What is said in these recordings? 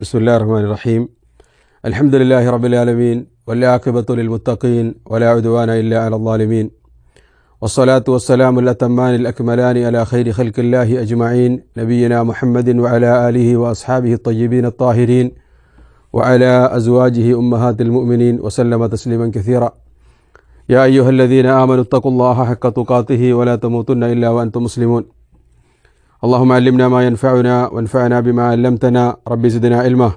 ബിസ്മില്ലാഹിർ റഹ്മാനിർ റഹീം. അൽഹംദുലില്ലാഹി റബ്ബിൽ ആലമീൻ വൽആഖിബത്തു ലിൽ മുത്തഖീൻ വലാ ഉദ്വാന ഇല്ലാ അലൽ ളാലിമീൻ വസ്സലാത്തു വസ്സലാമു അത്തമ്മാനിൽ അക്മലാനി അലാ ഖൈരി ഖൽഖില്ലാഹി അജ്മഈൻ നബിയിനാ മുഹമ്മദിൻ വഅലാ ആലിഹി വഅസ്ഹാബിഹി അത്വയ്യിബീൻ അത്വാഹിരീൻ വഅലാ അസ്വാജിഹി ഉമ്മഹാത്തിൽ മുഅ്മിനീൻ വസല്ലമ തസ്ലീമൻ കസീറ. യാ അയ്യുഹല്ലദീന ആമനു തഖുല്ലാഹ ഹഖ്ക തുഖാതിഹി വലാ തമൂതുന്ന ഇല്ലാ വഅൻതും മുസ്ലിമൂൻ. അല്ലാഹുമ്മ അല്ലിംനാ മാ യൻഫഉനാ വൻഫഅനാ ബിമാ അല്ലംതനാ റബ്ബി സിദ്നാ ഇൽമാ.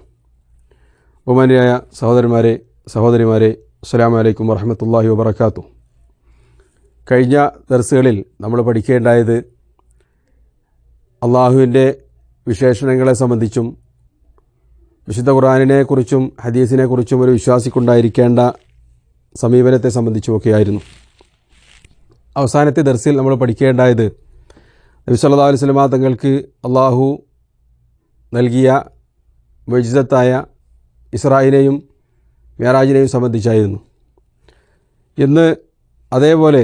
ബഹുമാനിയായ സഹോദരിമാരെ അസ്സലാമു അലൈക്കും വറഹ്മത്തുള്ളാഹി വബറകാതുഹു. കഴിഞ്ഞ ദർസുകളിൽ നമ്മൾ പഠിക്കേണ്ടായത് അള്ളാഹുവിൻ്റെ വിശേഷണങ്ങളെ സംബന്ധിച്ചും വിശുദ്ധ ഖുർആനിനെക്കുറിച്ചും ഹദീസിനെക്കുറിച്ചും ഒരു വിശ്വാസിക്കുണ്ടായിരിക്കേണ്ട സമീപനത്തെ സംബന്ധിച്ചുമൊക്കെയായിരുന്നു. അവസാനത്തെ ദർസിൽ നമ്മൾ പഠിക്കേണ്ടായത് നബി സല്ലല്ലാഹു അലൈഹി വസല്ലം തങ്ങൾക്ക് അള്ളാഹു നൽകിയ മുഅ്ജിസത്തായ ഇസ്രായിനെയും മിഅ്റാജിനെയും സംബന്ധിച്ചായിരുന്നു. ഇന്ന് അതേപോലെ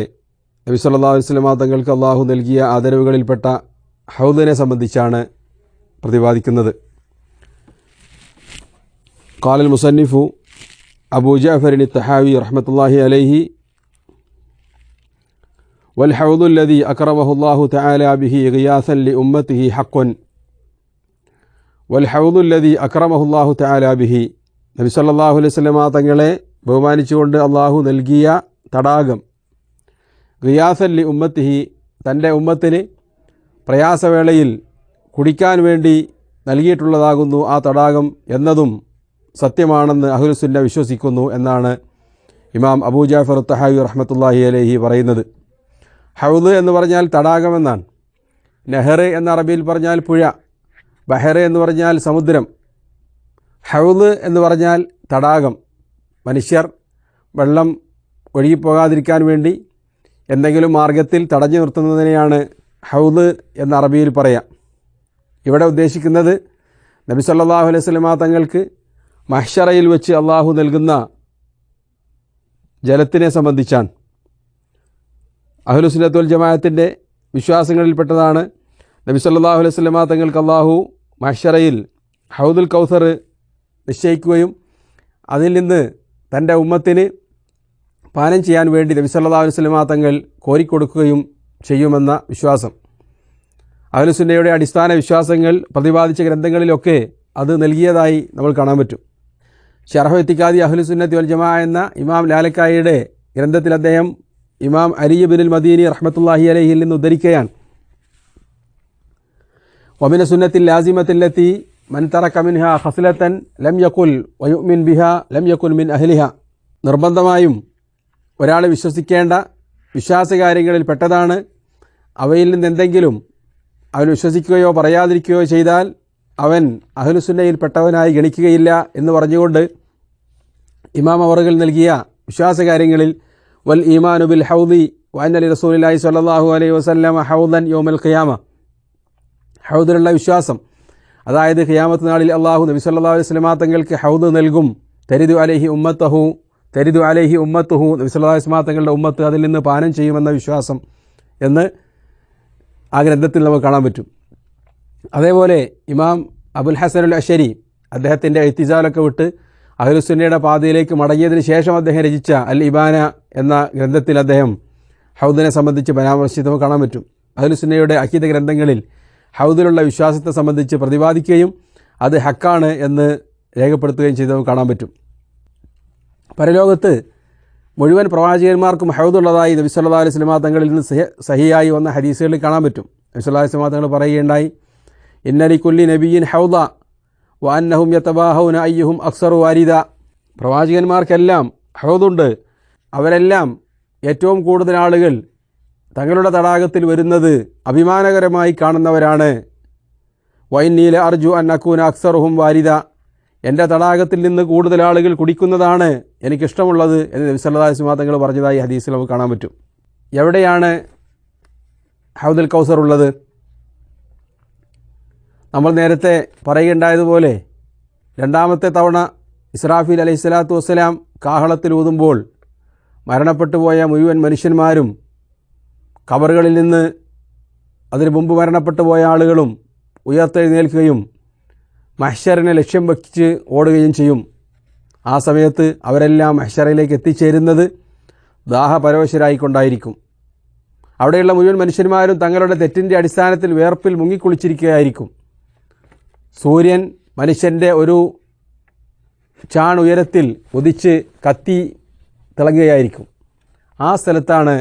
നബി സല്ലല്ലാഹു അലൈഹി വസല്ലം തങ്ങൾക്ക് അള്ളാഹു നൽകിയ ആദരവുകളിൽപ്പെട്ട ഹൗദിനെ സംബന്ധിച്ചാണ് പ്രതിപാദിക്കുന്നത്. ഖാലൽ മുസന്നിഫു അബൂ ജഅഫർ അത്തഹാവി റഹ്മത്തുള്ളാഹി അലൈഹി والحوض الذي أكرمه الله تعالى به غياثا لأمته حق والحوض الذي أكرمه الله تعالى به. നബി സല്ലല്ലാഹു അലൈഹി വസല്ലം തങ്ങളെ ബഹുമാനിച്ചുകൊണ്ട് അള്ളാഹു നൽകിയ തടാകം ഗിയാസൻ ലി ഉമ്മത്തിഹി, തൻ്റെ ഉമ്മത്തിന് പ്രയാസവേളയിൽ കുടിക്കാൻ വേണ്ടി നൽകിയിട്ടുള്ളതാകുന്നു ആ തടാകം എന്നതും സത്യമാണെന്ന് അഹ്ലുസുന്ന വിശ്വസിക്കുന്നു എന്നാണ് ഇമാം അബൂ ജഅഫർ അത്തഹാവി റഹ്മത്തുള്ളാഹി അലൈഹി പറയുന്നത്. ഹൗദ് എന്ന് പറഞ്ഞാൽ തടാകമെന്നാണ്. നെഹർ എന്ന അറബിയിൽ പറഞ്ഞാൽ പുഴ, ബഹർ എന്ന് പറഞ്ഞാൽ സമുദ്രം. ഹൗദ് എന്ന് പറഞ്ഞാൽ തടാകം. മനുഷ്യർ വെള്ളം ഒഴുകിപ്പോകാതിരിക്കാൻ വേണ്ടി എന്തെങ്കിലും മാർഗത്തിൽ തടഞ്ഞു നിർത്തുന്നതിനെയാണ് ഹൗദ് എന്ന അറബിയിൽ പറയാം. ഇവിടെ ഉദ്ദേശിക്കുന്നത് നബി സല്ലല്ലാഹു അലൈഹി വസല്ലം തങ്ങൾക്ക് മഹ്ശറയിൽ വെച്ച് അള്ളാഹു നൽകുന്ന ജലത്തിനെ സംബന്ധിച്ചാണ്. അഹ്ലുസുന്നത്ത് വൽ ജമാഅത്തിൻ്റെ വിശ്വാസങ്ങളിൽപ്പെട്ടതാണ് നബി സല്ലല്ലാഹു അലൈഹി വസല്ലം തങ്ങൾക്ക് അള്ളാഹു മഹ്ശറയിൽ ഹൗദുൽ കൗസർ നിശ്ചയിക്കുകയും അതിൽ നിന്ന് തൻ്റെ ഉമ്മത്തിന് പാനം ചെയ്യാൻ വേണ്ടി നബി സല്ലല്ലാഹു അലൈഹി വസല്ലം തങ്ങൾ കോരിക്കൊടുക്കുകയും ചെയ്യുമെന്ന വിശ്വാസം. അഹ്ലുസുന്നയുടെ അടിസ്ഥാന വിശ്വാസങ്ങൾ പ്രതിപാദിച്ച ഗ്രന്ഥങ്ങളിലൊക്കെ അത് നൽകിയതായി നമ്മൾ കാണാൻ പറ്റും. ശർഹ് ഇത്തിഖാദി അഹ്ലുസുന്നത്തി വൽ ജമാഅ എന്ന ഇമാം ലാലക്കായിയുടെ ഗ്രന്ഥത്തിൽ അദ്ദേഹം ഇമാം അലി ഇബ്നുൽ മദീനി റഹ്മത്തുള്ളാഹി അലൈഹിൽ നിന്ന് ഉദ്ധരിക്കുകയാണ്. വമിന സുന്നത്തിൽ ലാസിമത്തില്ലത്തി മൻ തറക മിൻഹാ ഖസ്ലതൻ ലം യഖുൽ വയുമിൻ ബിഹാ ലം യകുൻ മിൻ അഹ്ലിഹാ. നിർബന്ധമായും ഒരാൾ വിശ്വസിക്കേണ്ട വിശ്വാസകാര്യങ്ങളിൽ പെട്ടതാണ്. അവയിൽ നിന്ന് എന്തെങ്കിലും അവൻ വിശ്വസിക്കുകയോ പറയാതിരിക്കുകയോ ചെയ്താൽ അവൻ അഹ്ലുസുന്നയിൽ പെട്ടവനായി ഗണിക്കുകയില്ല എന്ന് പറഞ്ഞുകൊണ്ട് ഇമാം അവറുകൾ നൽകിയ വിശ്വാസകാര്യങ്ങളിൽ വൽ ഈമാനു ബിൽ ഹൗദി വഅന്ന ലി റസൂലില്ലാഹി സ്വല്ലല്ലാഹു അലൈഹി വസല്ലം ഹൗദൻ യൗമൽ ഖിയാമ. ഹൗദിലുള്ള വിശ്വാസം, അതായത് ഖിയാമത്ത് നാളിൽ അള്ളാഹു നബി സല്ലല്ലാഹു അലൈഹി വസല്ലം തങ്ങൾക്ക് ഹൗദ് നൽകും. തരിദു അലൈഹി ഉമ്മത്തുഹു നബി സല്ലല്ലാഹു അലൈഹി വസല്ലം തങ്ങളുടെ ഉമ്മത്ത് അതിൽ നിന്ന് പാനം ചെയ്യുമെന്ന വിശ്വാസം എന്ന് ആ ഗ്രന്ഥത്തിൽ നമുക്ക് കാണാൻ പറ്റും. അതേപോലെ ഇമാം അബുൽ ഹസൻ അൽ അശരി അദ്ദേഹത്തിൻ്റെ ഇത്തിസാലൊക്കെ വിട്ട് അഹ്ലുസുന്നയുടെ പാതയിലേക്ക് മടങ്ങിയതിന് ശേഷം അദ്ദേഹം രചിച്ച അൽ ഇബാന എന്ന ഗ്രന്ഥത്തിൽ അദ്ദേഹം ഹൗദിനെ സംബന്ധിച്ച് പരാമർശിച്ചത് കാണാൻ പറ്റും. അഹ്ലുസുന്നയുടെ അഖീദ ഗ്രന്ഥങ്ങളിൽ ഹൗദിലുള്ള വിശ്വാസത്തെ സംബന്ധിച്ച് പ്രതിപാദിക്കുകയും അത് ഹക്കാണ് എന്ന് രേഖപ്പെടുത്തുകയും ചെയ്തത് കാണാൻ പറ്റും. പരലോകത്ത് മുഴുവൻ പ്രവാചകന്മാർക്കും ഹൗദുള്ളതായി നബി സല്ലല്ലാഹു അലൈഹി വസല്ലം തങ്ങളിൽ നിന്ന് സഹിയായി വന്ന ഹദീസുകളിൽ കാണാൻ പറ്റും. നബി സല്ലല്ലാഹു അലൈഹി വസല്ലം തങ്ങൾ പറയുകയുണ്ടായി, ഇന്ന ലികുല്ലി നബിയ്യിൻ ഹൗദ വ അന്നഹും യതബാഹൗന അയ്യുഹും അക്സറു വാരിദ. പ്രവാചകന്മാർക്കെല്ലാം ഹൗദുണ്ട്, അവരെല്ലാം ഏറ്റവും കൂടുതൽ ആളുകൾ തങ്ങളുടെ തടാകത്തിൽ വരുന്നത് അഭിമാനകരമായി കാണുന്നവരാണ്. വഇന്നീ ലഅർജു അൻ അകൂന അക്സറുഹും വാരിദ. എൻ്റെ തടാകത്തിൽ നിന്ന് കൂടുതൽ ആളുകൾ കുടിക്കുന്നതാണ് എനിക്കിഷ്ടമുള്ളത് എന്ന് നബി സല്ലല്ലാഹു അലൈഹി വസല്ലം തങ്ങൾ പറഞ്ഞതായി ഹദീസിൽ നമുക്ക് കാണാൻ പറ്റും. എവിടെയാണ് ഹൗദുൽ കൗസർ ഉള്ളത്? നമ്മൾ നേരത്തെ പറയുകയുണ്ടായതുപോലെ രണ്ടാമത്തെ തവണ ഇസ്രാഫീൽ അലൈഹിസ്സലാത്തു വസ്സലാം കാഹളത്തിൽ ഊതുമ്പോൾ മരണപ്പെട്ടു പോയ മുഴുവൻ മനുഷ്യന്മാരും ഖബറുകളിൽ നിന്ന് അതിനു മുമ്പ് മരണപ്പെട്ടു പോയ ആളുകളും ഉയർത്തെഴുന്നേൽക്കുകയും മഹ്ശറിനെ ലക്ഷ്യം വച്ച് ഓടുകയും ചെയ്യും. ആ സമയത്ത് അവരെല്ലാം മഹ്ശറിലേക്ക് എത്തിച്ചേരുന്നത് ദാഹപരവശരായിക്കൊണ്ടായിരിക്കും. അവിടെയുള്ള മുഴുവൻ മനുഷ്യന്മാരും തങ്ങളുടെ തെറ്റിൻ്റെ അടിസ്ഥാനത്തിൽ വേർപ്പിൽ മുങ്ങിക്കുളിച്ചിരിക്കുകയായിരിക്കും. സൂര്യൻ മനുഷ്യൻ്റെ ഒരു ചാണുയരത്തിൽ ഉദിച്ച് കത്തി തിളങ്ങുകയായിരിക്കും. ആ സ്ഥലത്താണ്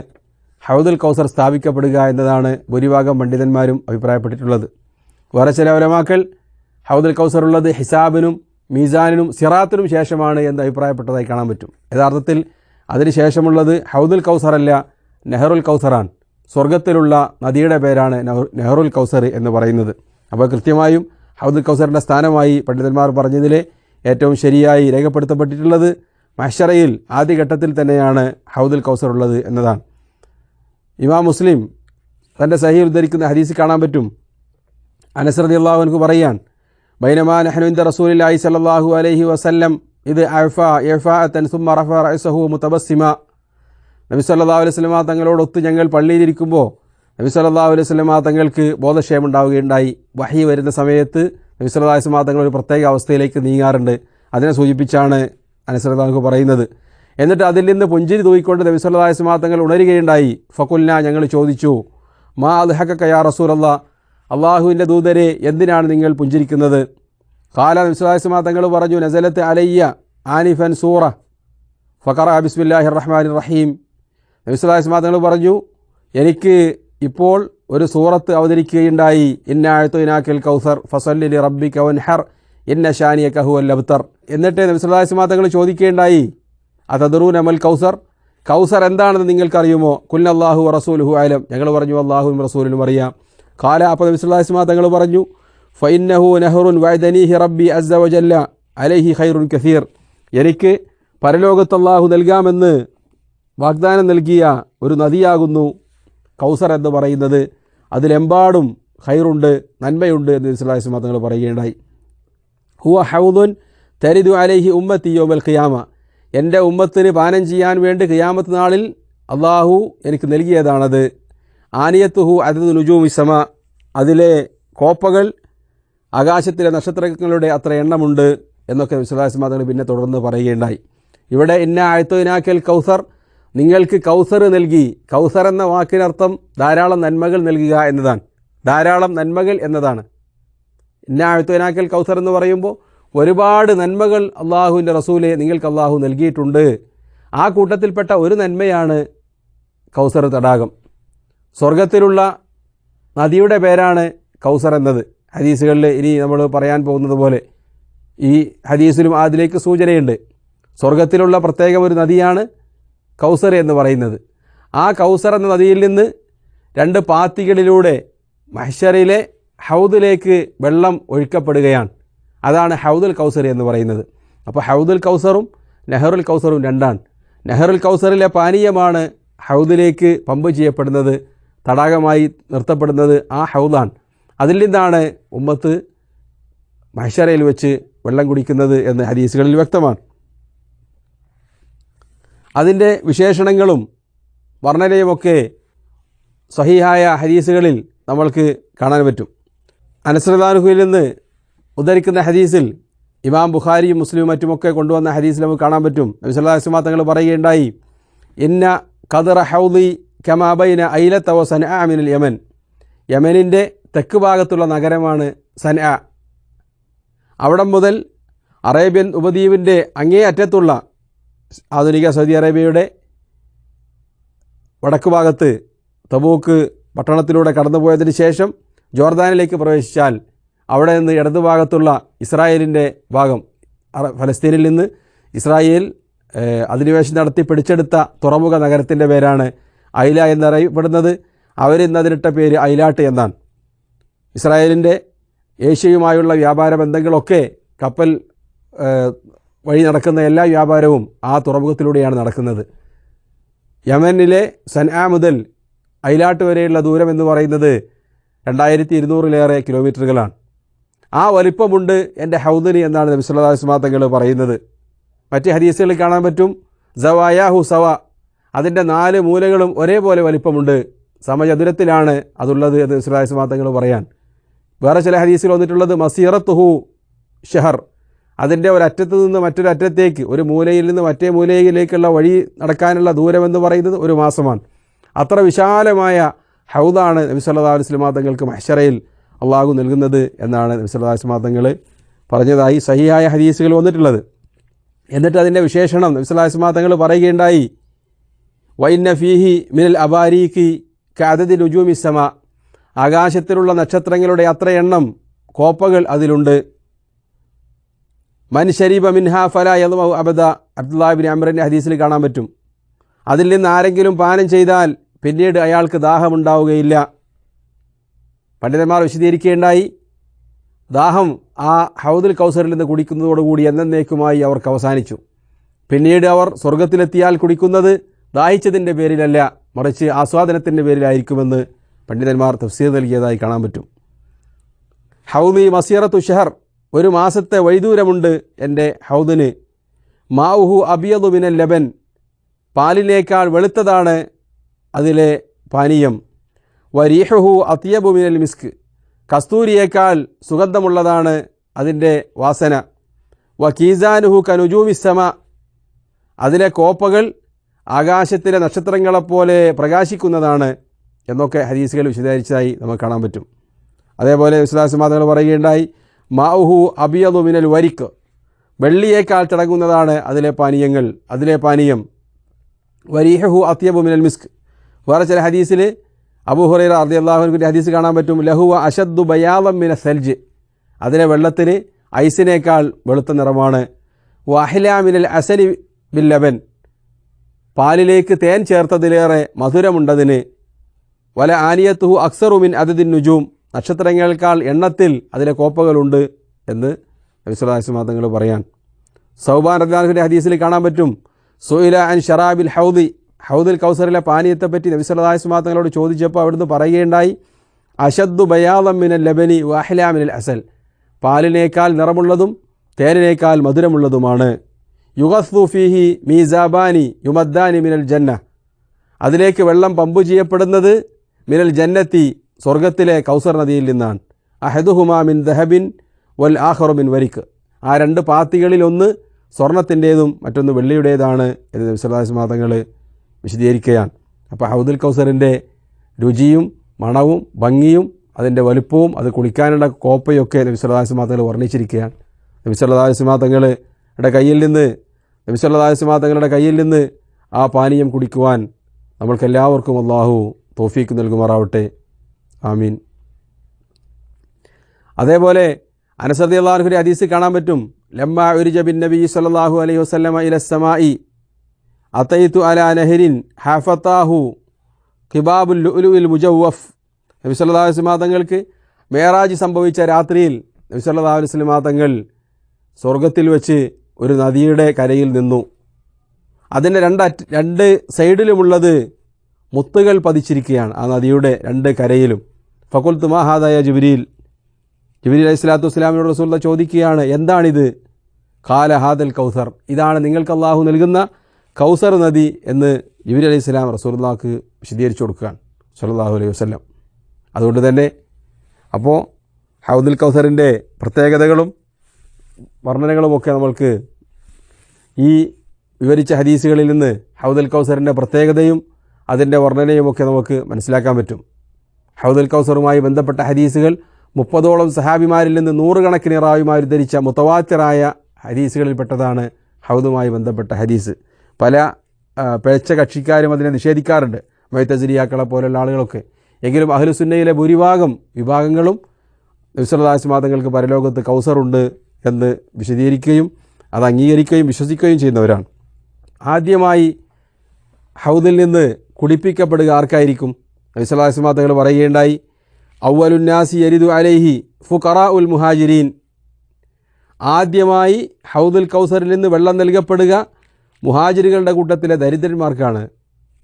ഹൗദുൽ കൗസർ സ്ഥാപിക്കപ്പെടുക എന്നതാണ് ഭൂരിഭാഗം പണ്ഡിതന്മാരും അഭിപ്രായപ്പെട്ടിട്ടുള്ളത്. വേറെ ചില ഉലമാക്കൾ ഹൗദുൽ കൗസർ ഉള്ളത് ഹിസാബിനും മീസാനിനും സിറാത്തിനും ശേഷമാണ് എന്ന് അഭിപ്രായപ്പെട്ടതായി കാണാൻ പറ്റും. യഥാർത്ഥത്തിൽ അതിന് ശേഷമുള്ളത് ഹൗദുൽ കൗസറല്ല, നെഹറുൽ കൗസറാണ്. സ്വർഗത്തിലുള്ള നദിയുടെ പേരാണ് നെഹറുൽ കൗസർ എന്ന് പറയുന്നത്. അപ്പോൾ കൃത്യമായും ഹൗദുൽ കൗസറിൻ്റെ സ്ഥാനമായി പണ്ഡിതന്മാർ പറഞ്ഞതിൽ ഏറ്റവും ശരിയായി രേഖപ്പെടുത്തപ്പെട്ടിട്ടുള്ളത് മഹ്ശറയിൽ ആദ്യഘട്ടത്തിൽ തന്നെയാണ് ഹൗദുൽ കൗസർ ഉള്ളത് എന്നതാണ്. ഇമാം മുസ്ലിം തൻ്റെ സഹീഹ് ഉദ്ധരിക്കുന്ന ഹദീസിൽ കാണാൻ പറ്റും, അനസ് റളിയല്ലാഹു അൻഹു പറയാൻ, ബൈനമാ നഹ്നു ഇൻദ റസൂലില്ലാഹി സ്വല്ലല്ലാഹു അലൈഹി വസല്ലം ഇത് ഇഫാഅതൻ സുമ്മ റഫഅ റഅസഹു മുതബസ്സിമ. നബി സല്ലല്ലാഹു അലൈഹി വസല്ലം തങ്ങളോടൊത്ത് ഞങ്ങൾ പള്ളിയിലിരിക്കുമ്പോൾ നബി സല്ലല്ലാഹു അലൈഹി വസല്ലം തങ്ങൾക്ക് ബോധക്ഷയം ഉണ്ടാവുകയുണ്ടായി. വഹി വരുന്ന സമയത്ത് നബി സല്ലല്ലാഹു അലൈഹി വസല്ലം തങ്ങൾ ഒരു പ്രത്യേക അവസ്ഥയിലേക്ക് നീങ്ങാറുണ്ട്. അതിനെ സൂചിപ്പിച്ചാണ് അനസ് റളിയല്ലാഹു അൻഹു പറയുന്നത്. എന്നിട്ട് അതിൽ നിന്ന് പുഞ്ചിരി തൂയിക്കൊണ്ട് നബി സല്ലല്ലാഹു അലൈഹി വസല്ലം തങ്ങൾ ഉണരുകയുണ്ടായി. ഫഖുൽന, ഞങ്ങൾ ചോദിച്ചു, മാ അദ്ഹകക യാ റസൂലല്ലാഹ്, അള്ളാഹുവിൻ്റെ ദൂതരെ എന്തിനാണ് നിങ്ങൾ പുഞ്ചിരിക്കുന്നത്? ഖാല, നബി സല്ലല്ലാഹു അലൈഹി വസല്ലം തങ്ങൾ പറഞ്ഞു, നസലത്ത് അലയ്യ ആനിഫൻ സൂറ ഫഖറഅ ബിസ്മില്ലാഹിർ റഹ്മാനിർ റഹീം. നബി സല്ലല്ലാഹു അലൈഹി വസല്ലം തങ്ങൾ പറഞ്ഞു, എനിക്ക് ഇപ്പോൾ ഒരു സൂറത്ത് അവതരിക്കുകയുണ്ടായി, ഇന്ന അഅ്തൈനാക്കൽ കൗസർ ഫസല്ലി ലിറബ്ബിക വൻഹർ ഇന്ന ശാനിയക ഹുവൽ അബ്തർ. എന്നിട്ട് നബി സല്ലല്ലാഹു അലൈഹി വസല്ലം തങ്ങൾ ചോദിക്കുകയുണ്ടായി, അതദറൂന മൽ കൗസർ, കൗസർ എന്താണെന്ന് നിങ്ങൾക്കറിയുമോ? ഖുൽന അല്ലാഹു വറസൂലുഹു അഅലം, ഞങ്ങൾ പറഞ്ഞു അല്ലാഹുവും റസൂലിനും അറിയാം. ഖാല, അപ്പോൾ നബി സല്ലല്ലാഹു അലൈഹി വസല്ലം തങ്ങൾ പറഞ്ഞു, ഫഇന്നഹു നഹറുൻ വഅദനീഹി റബ്ബി അസ്സ വജല്ല അലൈഹി ഖൈറുൻ കസീർ, എനിക്ക് പരലോകത്ത് അല്ലാഹു നൽകാമെന്ന് വാഗ്ദാനം നൽകിയ ഒരു നദിയാകുന്നു കൗസർ എന്ന് പറയുന്നത്, അതിലെമ്പാടും ഖൈറുണ്ട്, നന്മയുണ്ട് എന്ന് നബി സല്ലല്ലാഹു അലൈഹി വസല്ലം തങ്ങൾ പറയുകയുണ്ടായി. ഹുവ ഹൗദുൻ തരിദു അലൈഹി ഉമ്മത്തി യൗമൽ ഖിയാമ, എൻ്റെ ഉമ്മത്തിന് പാനം ചെയ്യാൻ വേണ്ടി ഖിയാമത്ത് നാളിൽ അള്ളാഹു എനിക്ക് നൽകിയതാണത്. ആനിയത്തുഹു അദദു നുജൂമി സമ, അതിലെ കോപ്പകൾ ആകാശത്തിലെ നക്ഷത്രങ്ങളുടെ അത്ര എണ്ണമുണ്ട് എന്നൊക്കെ നബി സല്ലല്ലാഹു അലൈഹി വസല്ലം പിന്നെ തുടർന്ന് പറയുകയുണ്ടായി. ഇവിടെ ഇന്ന അഅ്തൈനാക്കൽ കൗസർ, നിങ്ങൾക്ക് കൗസർ നൽകി. കൗസർ എന്ന വാക്കിനർത്ഥം ധാരാളം നന്മകൾ നൽകുക എന്നതാണ്, ധാരാളം നന്മകൾ എന്നതാണ്. ഇന്ന അഅ്തൈനാക്കൽ കൗസർ എന്ന് പറയുമ്പോൾ ഒരുപാട് നന്മകൾ അള്ളാഹുവിൻ്റെ റസൂലെ നിങ്ങൾക്ക് അള്ളാഹു നൽകിയിട്ടുണ്ട്. ആ കൂട്ടത്തിൽപ്പെട്ട ഒരു നന്മയാണ് കൗസർ തടാകം. സ്വർഗത്തിലുള്ള നദിയുടെ പേരാണ് കൗസർ എന്നത്. ഹദീസുകളിൽ ഇനി നമ്മൾ പറയാൻ പോകുന്നത് പോലെ ഈ ഹദീസിലും അതിലേക്ക് സൂചനയുണ്ട്. സ്വർഗത്തിലുള്ള പ്രത്യേകം ഒരു നദിയാണ് കൗസർ എന്ന് പറയുന്നത്. ആ കൗസർ എന്ന നദിയിൽ നിന്ന് രണ്ട് പാത്തികളിലൂടെ മഹ്ശറിലെ ഹൗദിലേക്ക് വെള്ളം ഒഴുക്കപ്പെടുകയാണ്. അതാണ് ഹൗദുൽ കൗസർ എന്ന് പറയുന്നത്. അപ്പോൾ ഹൗദുൽ കൗസറും നെഹറുൽ കൗസറും രണ്ടാണ്. നെഹറുൽ കൗസറിലെ പാനീയമാണ് ഹൗദിലേക്ക് പമ്പ് ചെയ്യപ്പെടുന്നത്, തടാകമായി നിർത്തപ്പെടുന്നത് ആ ഹൗദാണ്. അതിൽ നിന്നാണ് ഉമ്മത്ത് മഹ്ശറയിൽ വെച്ച് വെള്ളം കുടിക്കുന്നത് എന്ന് ഹദീസുകളിൽ വ്യക്തമാണ്. അതിൻ്റെ വിശേഷണങ്ങളും വർണ്ണനയുമൊക്കെ സഹീഹായ ഹദീസുകളിൽ നമ്മൾക്ക് കാണാൻ പറ്റും. അനസ് റളിയല്ലാഹു അൻഹുവിൽ നിന്ന് ഉദ്ധരിക്കുന്ന ഹദീസിൽ ഇമാം ബുഖാരിയും മുസ്ലിമും മറ്റുമൊക്കെ കൊണ്ടുവന്ന ഹദീസിൽ നമുക്ക് കാണാൻ പറ്റും. നബി സല്ലല്ലാഹു അലൈഹി വസല്ലം തങ്ങൾ പറയുകയുണ്ടായി, ഇന്ന ഖദറ ഹൗദി കമാ ബൈന ഐലത വ സനഅ മിനൽ യമൻ, യമനിൻ്റെ തെക്ക് ഭാഗത്തുള്ള നഗരമാണ് സനഅ. അവിടം മുതൽ അറേബ്യൻ ഉപദ്വീപിൻ്റെ അങ്ങേ അറ്റത്തുള്ള ആധുനിക സൗദി അറേബ്യയുടെ വടക്ക് ഭാഗത്ത് തബൂക്ക് പട്ടണത്തിലൂടെ കടന്നുപോയതിന് ശേഷം ജോർദാനിലേക്ക് പ്രവേശിച്ചാൽ അവിടെ നിന്ന് ഇടതുഭാഗത്തുള്ള ഇസ്രായേലിൻ്റെ ഭാഗം, ഫലസ്തീനിൽ നിന്ന് ഇസ്രായേൽ അധിനിവേശം നടത്തി പിടിച്ചെടുത്ത തുറമുഖ നഗരത്തിൻ്റെ പേരാണ് ഐല എന്നറിയപ്പെടുന്നത്. അവരിന്ന് അതിനിട്ട പേര് ഐലാട്ട് എന്നാണ്. ഇസ്രായേലിൻ്റെ ഏഷ്യയുമായുള്ള വ്യാപാര ബന്ധങ്ങളൊക്കെ കപ്പൽ വഴി നടക്കുന്ന എല്ലാ വ്യാപാരവും ആ തുറമുഖത്തിലൂടെയാണ് നടക്കുന്നത്. യമനിലെ സൻആ മുതൽ ഐലാട്ട് വരെയുള്ള ദൂരം എന്ന് പറയുന്നത് 2200-ലേറെ കിലോമീറ്ററുകളാണ്. ആ വലിപ്പമുണ്ട് എൻ്റെ ഹൗദിന് എന്നാണ് നബി സല്ലല്ലാഹു അലൈഹി വസല്ലം തങ്ങൾ പറയുന്നത്. മറ്റ് ഹദീസുകളിൽ കാണാൻ പറ്റും, സവായാഹു സവ, അതിൻ്റെ 4 മൂലകളും ഒരേപോലെ വലിപ്പമുണ്ട്, സമചതുരത്തിലാണ് അതുള്ളത് എന്ന് നബി സല്ലല്ലാഹു അലൈഹി വസല്ലം തങ്ങൾ പറയാൻ. വേറെ ചില ഹദീസുകൾ വന്നിട്ടുള്ളത് മസീറത്തുഹു ഷഹർ, അതിൻ്റെ ഒരറ്റത്ത് നിന്ന് മറ്റൊരു അറ്റത്തേക്ക്, ഒരു മൂലയിൽ നിന്ന് മറ്റേ മൂലയിലേക്കുള്ള വഴി നടക്കാനുള്ള ദൂരമെന്ന് പറയുന്നത് ഒരു മാസമാണ്. അത്ര വിശാലമായ ഹൗദാണ് നബി സല്ലല്ലാഹു അലൈഹി വസല്ലം തങ്ങൾക്ക് മഹ്ശറയിൽ അള്ളാഹു നൽകുന്നത് എന്നാണ് നബി സല്ലല്ലാഹു അലൈഹി വസല്ലം തങ്ങൾ പറഞ്ഞതായി സഹിഹായ ഹദീസുകൾ വന്നിട്ടുള്ളത്. എന്നിട്ട് അതിൻ്റെ വിശേഷണം നബി സല്ലല്ലാഹു അലൈഹി വസല്ലം തങ്ങൾ പറയുകയുണ്ടായി, വഇന്ന ഫീഹി മിനൽ അബാരീഖി കഅദദി നുജൂമി സമാ, ആകാശത്തിലുള്ള നക്ഷത്രങ്ങളുടെ അത്ര എണ്ണം കോപ്പകൾ അതിലുണ്ട്. മൻ ശരീബ മിൻഹാ ഫലാ യദ്മഉ അബദ, അബ്ദുല്ലാഹി ഇബ്നു അംറിൻ്റെ ഹദീസിൽ കാണാൻ പറ്റും. അതിൽ നിന്ന് ആരെങ്കിലും പാനം ചെയ്താൽ പിന്നീട് അയാൾക്ക് ദാഹമുണ്ടാവുകയില്ല. പണ്ഡിതന്മാർ വിശദീകരിക്കുകയുണ്ടായി, ദാഹം ആ ഹൗദുൽ കൗസറിൽ നിന്ന് കുടിക്കുന്നതോടുകൂടി എന്നേക്കുമായി അവർക്ക് അവസാനിച്ചു. പിന്നീട് അവർ സ്വർഗത്തിലെത്തിയാൽ കുടിക്കുന്നത് ദാഹിച്ചതിൻ്റെ പേരിലല്ല, മറിച്ച് ആസ്വാദനത്തിൻ്റെ പേരിലായിരിക്കുമെന്ന് പണ്ഡിതന്മാർ തഫ്സീർ നൽകിയതായി കാണാൻ പറ്റും. ഹൗദി മസീറത്തു ഷഹർ, ഒരു മാസത്തെ വൈദൂരമുണ്ട് എൻ്റെ ഹൗദിന്. മാഉഹു അബിയദു മിനൽ ലബൻ, പാലിനേക്കാൾ വെളുത്തതാണ് അതിലെ പാനീയം. വരീഹുഹു അത്യബു മിനൽ മിസ്ക്, കസ്തൂരിയേക്കാൾ സുഗന്ധമുള്ളതാണ് അതിൻ്റെ വാസന. വകീസാനുഹു കനുജൂമിസ്സമ, അതിലെ കോപ്പകൾ ആകാശത്തിലെ നക്ഷത്രങ്ങളെപ്പോലെ പ്രകാശിക്കുന്നതാണ് എന്നൊക്കെ ഹദീസുകൾ വിശദീകരിച്ചതായി നമുക്ക് കാണാൻ പറ്റും. അതേപോലെ വിശ്വാസമാതകൾ പറയുകയുണ്ടായി, മാഉഹു അബിയദു മിനൽ വരിക്ക്, വെള്ളിയേക്കാൾ തിളങ്ങുന്നതാണ് അതിലെ പാനീയം. വരീഹു അത്യബു മിനൽ മിസ്ക്. വേറെ ചില ഹദീസിൽ അബൂ ഹുറൈറ റളിയല്ലാഹു അൻഹുവിൻ്റെ ഹദീസ് കാണാൻ പറ്റും, ലഹുവ അശദ്ദു ബയാദം മിന സൽജ്, അതിലെ വെള്ളത്തിന് ഐസിനേക്കാൾ വെളുത്ത നിറമാണ്. വഅഹ്ലാ മിനൽ അസലി ബിൽ ലബൻ, പാലിലേക്ക് തേൻ ചേർത്തതിലേറെ മധുരമുണ്ടതിന്. വല ആനിയത്തുഹു അക്സറു മിൻ അദദിൻ നുജൂം, നക്ഷത്രങ്ങളേക്കാൾ എണ്ണത്തിൽ അതിലെ കോപ്പകളുണ്ട് എന്ന് നബി സല്ലല്ലാഹു അലൈഹി വസല്ലം തങ്ങൾ പറയാൻ. സൗബാൻ റളിയല്ലാഹു അൻഹുവിൻ്റെ ഹദീസിൽ കാണാൻ പറ്റും, സുഇല അൻ ഷറാബിൽ ഹൗദി, ഹൗദുൽ കൗസറിലെ പാനീയത്തെപ്പറ്റി നബി സല്ലല്ലാഹു അലൈഹി വസല്ലം തങ്ങളോട് ചോദിച്ചപ്പോൾ അവിടുന്ന് പറയുകയുണ്ടായി, അശദ്ദു ബയാദം മിനൽ ലബനി വഅഹ്ലാ മിനൽ അസൽ, പാലിനേക്കാൾ നിറമുള്ളതും തേനിനേക്കാൾ മധുരമുള്ളതുമാണ്. യുഗസ്സു ഫീഹി മീസാബാനി യുമദ്ദാനി മിനൽ ജന്ന, അതിലേക്ക് വെള്ളം പമ്പു ചെയ്യപ്പെടുന്നത് മിനൽ ജന്നത്തി, സ്വർഗത്തിലെ കൗസർ നദിയിൽ നിന്നാണ്. അഹദുഹുമാ മിൻ ദഹബിൻ വൽ ആഖറു മിൻ വരിക്ക്, ആ രണ്ട് പാത്തികളിലൊന്ന് സ്വർണത്തിൻ്റേതും മറ്റൊന്ന് വെള്ളിയുടേതാണ് എന്ന് നബി സല്ലല്ലാഹു അലൈഹി വസല്ലം തങ്ങൾ വിശദീകരിക്കുകയാണ്. അപ്പോൾ ഹൗദുൽ കൗസറിൻ്റെ രുചിയും മണവും ഭംഗിയും അതിൻ്റെ വലുപ്പവും അത് കുളിക്കാനുള്ള കോപ്പയൊക്കെ നബി സല്ലല്ലാഹു അലൈഹി വസല്ലം തങ്ങൾ വർണ്ണിച്ചിരിക്കുകയാണ്. നബി സല്ലല്ലാഹു അലൈഹി വസല്ലം തങ്ങളുടെ കയ്യിൽ നിന്ന് ആ പാനീയം കുടിക്കുവാൻ നമ്മൾക്കെല്ലാവർക്കും അല്ലാഹു തൗഫീക്ക് നൽകുമാറാവട്ടെ. ആമീൻ. അതേപോലെ അനസ് റളിയല്ലാഹു അൻഹുവിന്റെ ഹദീസിൽ കാണാൻ പറ്റും, ലമ്മാ ഉരിജ ബിൻ നബി സല്ലല്ലാഹു അലൈഹി വസല്ലമ ഇലസ് സമാഇ അതൈതു അലാ നഹരിൻ ഹഫതാഹു ഖിബാബുൽ ലുഅ്ലുഇൽ മുജവ്വഫ്. നബി സല്ലല്ലാഹു അലൈഹി വസല്ലം തങ്ങൾക്ക് മേറാജ് സംഭവിച്ച രാത്രിയിൽ നബി സല്ലല്ലാഹു അലൈഹി വസല്ലം തങ്ങൾ സ്വർഗത്തിൽ വെച്ച് ഒരു നദിയുടെ കരയിൽ നിന്നു. അതിൻ്റെ രണ്ട് സൈഡിലുമുള്ളത് മുത്തുകൾ പതിച്ചിരിക്കുകയാണ്, ആ നദിയുടെ രണ്ട് കരയിലും. ഫഖുൽതു മാ ഹാദാ യാ ജിബ്രീൽ, ജിബ്രീൽ അലൈഹി സ്വലാത്തു വസ്സലാമിനോട് റസൂലുള്ളാഹി ചോദിക്കുകയാണ്, എന്താണിത്? ഖാല ഹാദൽ കൗസർ, ഇതാണ് നിങ്ങൾക്ക് അള്ളാഹു നൽകുന്ന കൗസർ നദി എന്ന് ജിബ്രീൽ അലൈഹി സ്വലാം റസൂലുള്ളാഹിക്ക് വിശദീകരിച്ചു കൊടുക്കുകയാണ് സ്വല്ലല്ലാഹു അലൈഹി വസല്ലം. അതുകൊണ്ട് തന്നെ അപ്പോൾ ഹൗദുൽ കൗസറിൻ്റെ പ്രത്യേകതകളും വർണ്ണനകളുമൊക്കെ നമ്മൾക്ക് ഈ വിവരിച്ച ഹദീസുകളിൽ നിന്ന് ഹൗദുൽ കൗസറിൻ്റെ പ്രത്യേകതയും അതിൻ്റെ വർണ്ണനയുമൊക്കെ നമുക്ക് മനസ്സിലാക്കാൻ പറ്റും. ഹൗദുൽ കൗസറുമായി ബന്ധപ്പെട്ട ഹദീസുകൾ 30ഓളം സഹാബിമാരിൽ നിന്ന് 100 കണക്കിന് റാവിമാർ ധരിച്ച മുത്തവാത്തിറായ ഹദീസുകളിൽപ്പെട്ടതാണ് ഹൗദുമായി ബന്ധപ്പെട്ട ഹദീസ്. പല പിഴച്ച കക്ഷിക്കാരും അതിനെ നിഷേധിക്കാറുണ്ട്, മുഅ്തസിലിയാക്കളെ പോലുള്ള ആളുകളൊക്കെ. എങ്കിലും അഹ്ലുസുന്നയിലെ ഭൂരിഭാഗം വിഭാഗങ്ങളും നബി സല്ലല്ലാഹു അലൈഹി വസല്ലം തങ്ങൾക്ക് പരലോകത്ത് കൗസറുണ്ട് എന്ന് വിശദീകരിക്കുകയും അത് അംഗീകരിക്കുകയും വിശ്വസിക്കുകയും ചെയ്യുന്നവരാണ്. ആദ്യമായി ഹൗദിൽ നിന്ന് കുടിപ്പിക്കപ്പെടുക ആർക്കായിരിക്കും? നബി സല്ലല്ലാഹു അലൈഹി വസല്ലം തങ്ങൾ പറയുകയുണ്ടായി, അവ്വലുന്നാസി യരിദു അലൈഹി ഫുഖറാഉൽ മുഹാജിരീൻ, ആദ്യമായി ഹൗദുൽ കൗസറിൽ നിന്ന് വെള്ളം നൽകപ്പെടുക മുഹാജിറുകളുടെ കൂട്ടത്തിലെ ദരിദ്രന്മാർക്കാണ്.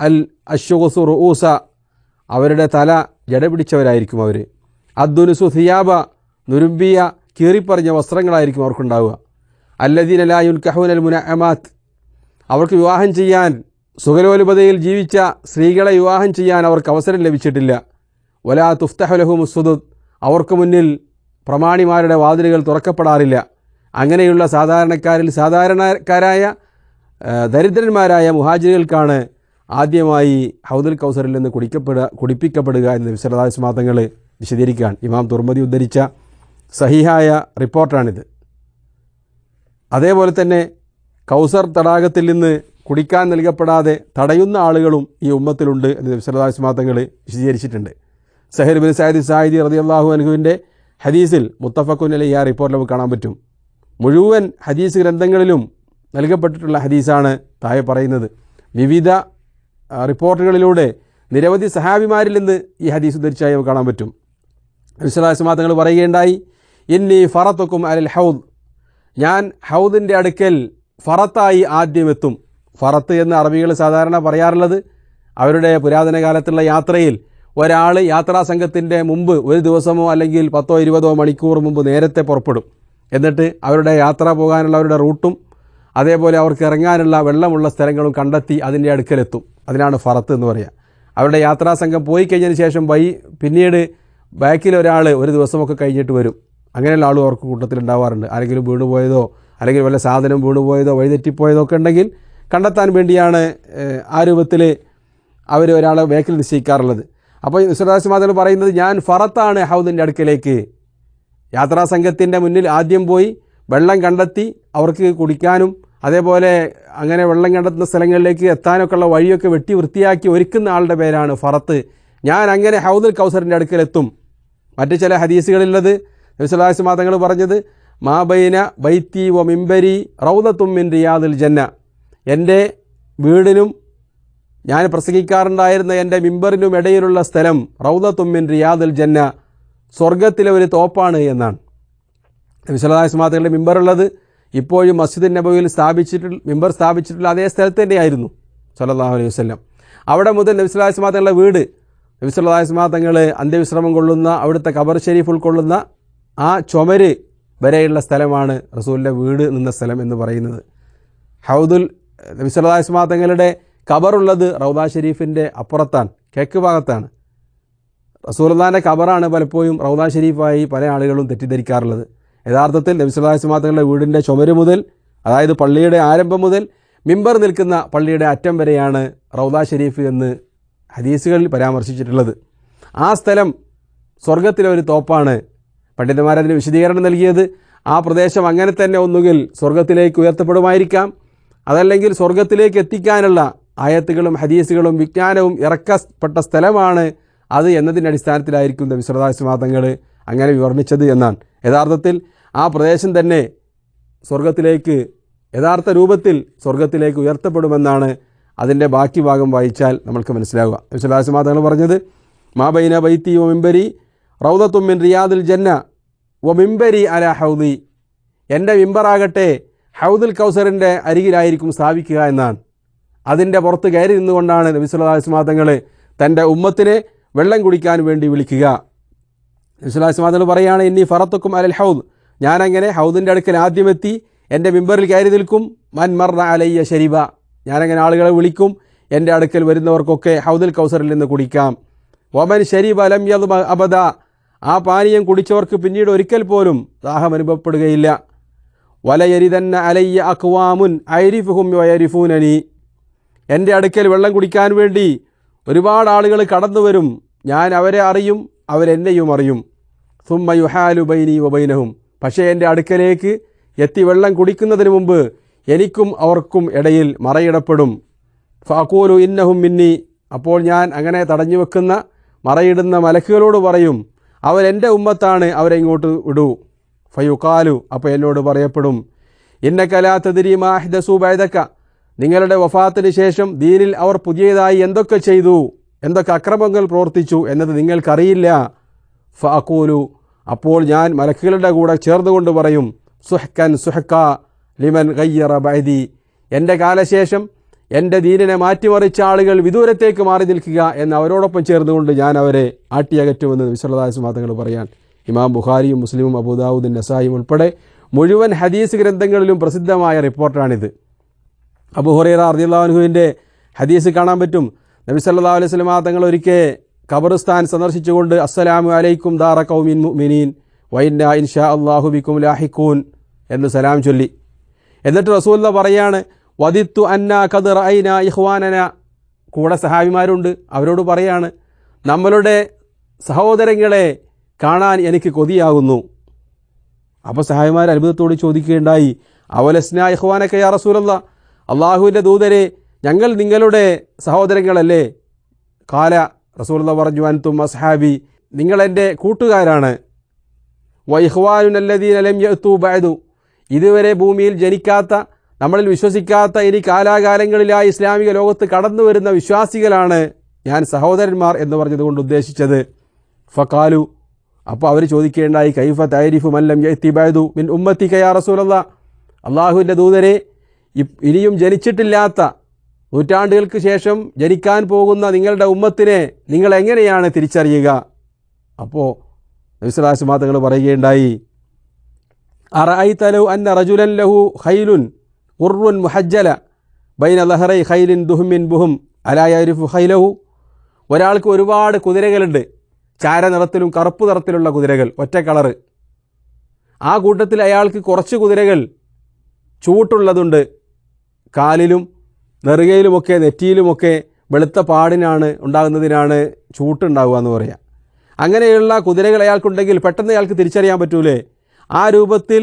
അൽ അശ്ശുഖുസു റുഊസ, അവരുടെ തല ജടപിടിച്ചവരായിരിക്കും അവർ. അദ്ദുനുസു സിയാബ, നുരുമ്പിയ കീറിപ്പറിഞ്ഞ വസ്ത്രങ്ങളായിരിക്കും അവർക്കുണ്ടാവുക. അല്ലദീന ലാ യുൻകഹൂനൽ മുനഅമാത്ത്, അവർക്ക് വിവാഹം ചെയ്യാൻ, സുഖലോലുപതയിൽ ജീവിച്ച സ്ത്രീകളെ വിവാഹം ചെയ്യാൻ അവർക്ക് അവസരം ലഭിച്ചിട്ടില്ല. വലാ തുഫ്തഹു ലഹുമുസ് സുദുദ്, അവർക്ക് മുന്നിൽ പ്രമാണിമാരുടെ വാതിലുകൾ തുറക്കപ്പെടാറില്ല. അങ്ങനെയുള്ള സാധാരണക്കാരിൽ സാധാരണക്കാരായ ദരിദ്രന്മാരായ മുഹാജിറുകൾക്കാണ് ആദ്യമായി ഹൗദുൽ കൗസറിൽ നിന്ന് കുടിപ്പിക്കപ്പെടുക എന്ന് നബി സല്ലല്ലാഹു അലൈഹി വസല്ലം തങ്ങൾ വിശദീകരിക്കുകയാണ്. ഇമാം തുർമദി ഉദ്ധരിച്ച സഹീഹായ റിപ്പോർട്ടാണിത്. അതേപോലെ തന്നെ കൗസർ തടാകത്തിൽ നിന്ന് കുടിക്കാൻ നൽകപ്പെടാതെ തടയുന്ന ആളുകളും ഈ ഉമ്മത്തിലുണ്ട് എന്ന് നബി സല്ലല്ലാഹു അലൈഹി വസല്ലം തങ്ങൾ വിശദീകരിച്ചിട്ടുണ്ട്. സഹൽ ബിൻ സഅദ് സായിദി റളിയല്ലാഹു അൻഹുവിൻ്റെ ഹദീസിൽ മുത്തഫഖുൻ അലൈഹി ആ റിപ്പോർട്ട് നമുക്ക് കാണാൻ പറ്റും. മുഴുവൻ ഹദീസ് ഗ്രന്ഥങ്ങളിലും നൽകപ്പെട്ടിട്ടുള്ള ഹദീസാണ് താഴെ പറയുന്നത്. വിവിധ റിപ്പോർട്ടുകളിലൂടെ നിരവധി സഹാബിമാരിൽ നിന്ന് ഈ ഹദീസ് ഉദ്ധരിച്ചായി നമുക്ക് കാണാൻ പറ്റും. നബി സല്ലല്ലാഹു അലൈഹി വസല്ലം തങ്ങൾ പറയുകയുണ്ടായി, ഇന്നി ഫറത്തുക്കും അലൽ ഹൗദ്, ഞാൻ ഹൗദിൻ്റെ അടുക്കൽ ഫറത്തായി ആദ്യമെത്തും. ഫറത്ത് എന്ന് അറബികൾ സാധാരണ പറയാറുള്ളത് അവരുടെ പുരാതന കാലത്തുള്ള യാത്രയിൽ ഒരാൾ യാത്രാ സംഘത്തിൻ്റെ മുമ്പ് ഒരു ദിവസമോ അല്ലെങ്കിൽ 10-20 മണിക്കൂർ മുമ്പ് നേരത്തെ പുറപ്പെടും. എന്നിട്ട് അവരുടെ യാത്ര പോകാനുള്ള അവരുടെ റൂട്ടും അതേപോലെ അവർക്ക് ഇറങ്ങാനുള്ള വെള്ളമുള്ള സ്ഥലങ്ങളും കണ്ടെത്തി അതിൻ്റെ അടുക്കലെത്തും. അതിനാണ് ഫറത്ത് എന്ന് പറയുക. അവരുടെ യാത്രാ സംഘം പോയി കഴിഞ്ഞതിന് ശേഷം പിന്നീട് ബാക്കിൽ ഒരാൾ ഒരു ദിവസമൊക്കെ കഴിഞ്ഞിട്ട് വരും. അങ്ങനെയുള്ള ആളും അവർക്ക് കൂട്ടത്തിലുണ്ടാവാറുണ്ട്. ആരെങ്കിലും വീണുപോയതോ അല്ലെങ്കിൽ വല്ല സാധനം വീണുപോയതോ വഴിതെറ്റിപ്പോയതോ ഒക്കെ ഉണ്ടെങ്കിൽ കണ്ടെത്താൻ വേണ്ടിയാണ് ആ രൂപത്തിൽ അവർ ഒരാളെ ബാക്കിൽ നിശ്ചയിക്കാറുള്ളത്. അപ്പോൾ വിശ്വദാസിമാതകൾ പറയുന്നത്, ഞാൻ ഫറത്താണ് ഹൗദിൻ്റെ അടുക്കലേക്ക്. യാത്രാ സംഘത്തിൻ്റെ മുന്നിൽ ആദ്യം പോയി വെള്ളം കണ്ടെത്തി അവർക്ക് കുടിക്കാനും അതേപോലെ അങ്ങനെ വെള്ളം കണ്ടെത്തുന്ന സ്ഥലങ്ങളിലേക്ക് എത്താനൊക്കെ ഉള്ള വഴിയൊക്കെ വെട്ടി വൃത്തിയാക്കി ഒരുക്കുന്ന ആളുടെ പേരാണ് ഫറത്ത്. ഞാൻ അങ്ങനെ ഹൗദുൽ കൗസറിൻ്റെ അടുക്കലെത്തും. മറ്റ് ചില ഹദീസുകളിലുള്ളത് നബി സല്ലല്ലാഹു അലൈഹി വസല്ലം തങ്ങൾ പറഞ്ഞത്, മാ ബൈന ബൈത്തി വ മിംബരി റൗദത്തും മിൻ റിയാദിൽ ജന്ന, എൻ്റെ വീടിനും ഞാൻ പ്രസംഗിക്കാറുണ്ടായിരുന്ന എൻ്റെ മിമ്പറിനും ഇടയിലുള്ള സ്ഥലം റൗദത്തും മിൻ റിയാദിൽ ജന്ന, സ്വർഗത്തിലെ ഒരു തോപ്പാണ് എന്നാണ്. നബി സല്ലല്ലാഹു അലൈഹി വസല്ലം തങ്ങളുടെ മിമ്പറുള്ളത് ഇപ്പോഴും മസ്ജിദുൻ നബവിയിൽ മിമ്പർ സ്ഥാപിച്ചിട്ടുള്ള അതേ സ്ഥലത്ത് തന്നെയായിരുന്നു സല്ലല്ലാഹു അലൈഹി വസല്ലം. അവിടെ മുതൽ നബി സല്ലല്ലാഹു അലൈഹി വസല്ലം തങ്ങളുടെ വീട്, നബി സല്ലല്ലാഹു അലൈഹി വസല്ലം തങ്ങൾ അന്ത്യവിശ്രമം കൊള്ളുന്ന അവിടുത്തെ ഖബർ ഷരീഫ് ഉൾക്കൊള്ളുന്ന ആ ചുമര് വരെയുള്ള സ്ഥലമാണ് റസൂലിൻ്റെ വീട് നിന്ന സ്ഥലം എന്ന് പറയുന്നത്. നബി സല്ലല്ലാഹു അലൈഹി വസല്ലം തങ്ങളുടെ ഖബറുള്ളത് റൗദ ഷരീഫിൻ്റെ അപ്പുറത്താണ്, കിഴക്ക് ഭാഗത്താണ്. റസൂലുള്ളാഹിൻ്റെ ഖബറാണ് പലപ്പോഴും റൗദ ഷരീഫായി പല ആളുകളും തെറ്റിദ്ധരിക്കാറുള്ളത്. യഥാർത്ഥത്തിൽ നബി സല്ലല്ലാഹു അലൈഹി വസല്ലം തങ്ങളുടെ വീടിൻ്റെ ചുമര് മുതൽ, അതായത് പള്ളിയുടെ ആരംഭം മുതൽ മിമ്പർ നിൽക്കുന്ന പള്ളിയുടെ അറ്റം വരെയാണ് റൗദ ഷരീഫ് എന്ന് ഹദീസുകളിൽ പരാമർശിച്ചിട്ടുള്ളത്. ആ സ്ഥലം സ്വർഗത്തിലെ ഒരു തോപ്പാണ്. പണ്ഡിതന്മാരതിന് വിശദീകരണം നൽകിയത്, ആ പ്രദേശം അങ്ങനെ തന്നെ ഒന്നുകിൽ സ്വർഗത്തിലേക്ക് ഉയർത്തപ്പെടുമായിരിക്കാം, അതല്ലെങ്കിൽ സ്വർഗത്തിലേക്ക് എത്തിക്കാനുള്ള ആയത്തുകളും ഹദീസുകളും വിജ്ഞാനവും ഇറക്കപ്പെട്ട സ്ഥലമാണ് അത് എന്നതിൻ്റെ അടിസ്ഥാനത്തിലായിരിക്കും നബി സല്ലല്ലാഹു അലൈഹി വസല്ലം തങ്ങൾ അങ്ങനെ വിവർണിച്ചത് എന്നാണ്. യഥാർത്ഥത്തിൽ ആ പ്രദേശം തന്നെ സ്വർഗത്തിലേക്ക് യഥാർത്ഥ രൂപത്തിൽ സ്വർഗത്തിലേക്ക് ഉയർത്തപ്പെടുമെന്നാണ് അതിൻ്റെ ബാക്കി ഭാഗം വായിച്ചാൽ നമ്മൾക്ക് മനസ്സിലാവുക. നബി സല്ലല്ലാഹു അലൈഹി വസല്ലം തങ്ങൾ പറഞ്ഞത്, മാ ബൈന ബൈത്തി വ മിംബരി റൗദത്തും മിൻ റിയാദിൽ ജന്ന വ മിംബരി അലാ ഹൗദി, എൻ്റെ മിമ്പറാകട്ടെ ഹൗദുൽ കൗസറിൻ്റെ അരികിലായിരിക്കും സ്ഥാപിക്കുക എന്നാണ്. അതിൻ്റെ പുറത്ത് കയറി നിന്നുകൊണ്ടാണ് നബി സല്ലല്ലാഹു അലൈഹി വസല്ലം തങ്ങൾ തൻ്റെ ഉമ്മത്തിനെ വെള്ളം കുടിക്കാൻ വേണ്ടി വിളിക്കുക. നബി സല്ലല്ലാഹു അലൈഹി വസല്ലം പറയുകയാണ്, ഇന്നി ഫറത്തുക്കും അലൽ ഹൗദ്, ഞാനങ്ങനെ ഹൗദിൻ്റെ അടുക്കൽ ആദ്യമെത്തി എൻ്റെ മിമ്പറിൽ കയറി നിൽക്കും. മൻ മർറ അലയ്യ ശരിബ, ഞാനങ്ങനെ ആളുകളെ വിളിക്കും, എൻ്റെ അടുക്കൽ വരുന്നവർക്കൊക്കെ ഹൗദുൽ കൗസറിൽ നിന്ന് കുടിക്കാം. വമൻ ശരിബ ലം യദ്മ അബദ, ആ പാനീയം കുടിച്ചവർക്ക് പിന്നീട് ഒരിക്കൽ പോലും ദാഹം അനുഭവപ്പെടുകയില്ല. വലയരിതന്ന അലയ്യ അഖ്വാമുൻ ഐരിഫുഹും വയരിഫൂനനി, എൻ്റെ അടുക്കൽ വെള്ളം കുടിക്കാൻ വേണ്ടി ഒരുപാട് ആളുകൾ കടന്നു വരും, ഞാൻ അവരെ അറിയും, അവരെന്നെയും അറിയും. സുമ്മ യുഹാലു ബൈനി വബൈനഹും, പക്ഷേ എൻ്റെ അടുക്കലേക്ക് എത്തി വെള്ളം കുടിക്കുന്നതിന് മുമ്പ് എനിക്കും അവർക്കും ഇടയിൽ മറയിടപ്പെടും. ഫഅഖൂലു ഇന്നഹും മിന്നി, അപ്പോൾ ഞാൻ അങ്ങനെ തടഞ്ഞു വെക്കുന്ന മറയിടുന്ന മലക്കുകളോട് പറയും, അവരെൻ്റെ ഉമ്മത്താണ്, അവരെ ഇങ്ങോട്ട് വിടൂ. ഫയുഖാലു, അപ്പോൾ എന്നോട് പറയപ്പെടും, ഇന്നക ലാ തദ്രി മാ അഹ്ദസു ബഅദക, നിങ്ങളുടെ വഫാത്തിന് ശേഷം ദീനിൽ അവർ പുതിയതായി എന്തൊക്കെ ചെയ്തു, എന്തൊക്കെ അക്രമങ്ങൾ പ്രവർത്തിച്ചു എന്നത് നിങ്ങൾക്കറിയില്ല. ഫഅഖൂലു, അപ്പോൾ ഞാൻ മലക്കുകളുടെ കൂടെ ചേർന്നുകൊണ്ട് പറയും, സുഹ്കൻ സുഹ്ക ലിമൻ ഗയ്യറ ബഅദി, എൻ്റെ കാലശേഷം എൻ്റെ ദീനിനെ മാറ്റിമറിച്ച ആളുകൾ വിദൂരത്തേക്ക് മാറി നിൽക്കുക എന്ന് അവരോടൊപ്പം ചേർന്നുകൊണ്ട് ഞാൻ അവരെ ആട്ടിയകറ്റുമെന്ന് നബി സല്ലല്ലാഹു അലൈഹി വസല്ലം തങ്ങൾ പറയാൻ. ഇമാം ബുഖാരിയും മുസ്ലിമും അബൂദാവൂദും നസായിയും ഉൾപ്പെടെ മുഴുവൻ ഹദീസ് ഗ്രന്ഥങ്ങളിലും പ്രസിദ്ധമായ റിപ്പോർട്ടാണിത്. അബൂ ഹുറൈറ റളിയല്ലാഹു അൻഹുവിൻ്റെ ഹദീസ് കാണാൻ പറ്റും. നബി സല്ലല്ലാഹു അലൈഹി വസല്ലം തങ്ങൾ ഒരിക്കൽ ഖബർസ്ഥാൻ സന്ദർശിച്ചുകൊണ്ട്, അസ്സലാമു അലൈക്കും ദാറ ഖൗമിൻ മുഅ്മിനീൻ വ ഇന്നാ ഇൻഷാ അല്ലാഹു ബിക്കും ലാഹിഖൂൻ എന്ന് സലാം ചൊല്ലി. എന്നിട്ട് റസൂലുള്ളാഹി പറയാണ്, വദിത്തു അന്ന ഖദ് റഅയ്ന ഇഖ്വാനന. കൂടെ സഹാബിമാരുണ്ട്, അവരോട് പറയാണ്, നമ്മളുടെ സഹോദരങ്ങളെ കാണാൻ എനിക്ക് കൊതിയാകുന്നു. അപ്പോൾ സഹാബിമാർ അത്ഭുതത്തോട് ചോദിക്കുകയുണ്ടായി, അവലസ്ന ഇഖ്വാനക യാ റസൂലല്ലാഹ്, അള്ളാഹുവിൻ്റെ ദൂതരെ, ഞങ്ങൾ നിങ്ങളുടെ സഹോദരങ്ങളല്ലേ? കാല, റസൂലുള്ളാഹി പറഞ്ഞു, അൻതും അസ്ഹാബി, നിങ്ങളെൻ്റെ കൂട്ടുകാരാണ്. വ ഇഖ്വാനുന അല്ലദീന ലം യഅതു ബഅദു, ഇതുവരെ ഭൂമിയിൽ ജനിക്കാത്ത, നമ്മളിൽ വിശ്വസിക്കാത്ത, ഇനി കാലാകാലങ്ങളിലായി ഇസ്ലാമിക ലോകത്ത് കടന്നു വരുന്ന വിശ്വാസികളാണ് ഞാൻ സഹോദരന്മാർ എന്ന് പറഞ്ഞതുകൊണ്ട് ഉദ്ദേശിച്ചത്. ഫഖാലു, അപ്പോൾ അവർ ചോദിക്കേണ്ടായി, കൈഫ തഅരിഫു മൻ ലം യഅതി ബഅദു മിൻ ഉമ്മത്തിക യാ റസൂലല്ലാഹ്, അള്ളാഹുവിൻ്റെ ദൂതരെ, ഇനിയും ജനിച്ചിട്ടില്ലാത്ത, നൂറ്റാണ്ടുകൾക്ക് ശേഷം ജനിക്കാൻ പോകുന്ന നിങ്ങളുടെ ഉമ്മത്തിനെ നിങ്ങൾ എങ്ങനെയാണ് തിരിച്ചറിയുക? അപ്പോൾ നബി സല്ലല്ലാഹു അലൈഹി വസല്ലം തങ്ങൾ പറയുകയുണ്ടായി, അറഅയ്ത ലൗ അന്ന റജുലൻ ലഹു ഖൈലുൻ ഖുർറുൻ മുഹജ്ജല ബൈന ലഹറൈ ഖൈലിൻ ദുഹ്മിൻ ബുഹും അലാ യഅരിഫു ഖൈലഹു. ഒരാൾക്ക് ഒരുപാട് കുതിരകളുണ്ട്, ചാരനിറത്തിലും കറുപ്പ് നിറത്തിലുള്ള കുതിരകൾ, ഒറ്റ കളറ്. ആ കൂട്ടത്തിൽ അയാൾക്ക് കുറച്ച് കുതിരകൾ ചൂട്ടുള്ളതുണ്ട്, കാലിലും നെറുകയിലുമൊക്കെ നെറ്റിയിലുമൊക്കെ വെളുത്ത പാടിനാണ് ഉണ്ടാകുന്നതിനാണ് ചൂട്ടുണ്ടാവുക എന്ന് പറയാം. അങ്ങനെയുള്ള കുതിരകൾ അയാൾക്കുണ്ടെങ്കിൽ പെട്ടെന്ന് അയാൾക്ക് തിരിച്ചറിയാൻ പറ്റൂലേ? ആ രൂപത്തിൽ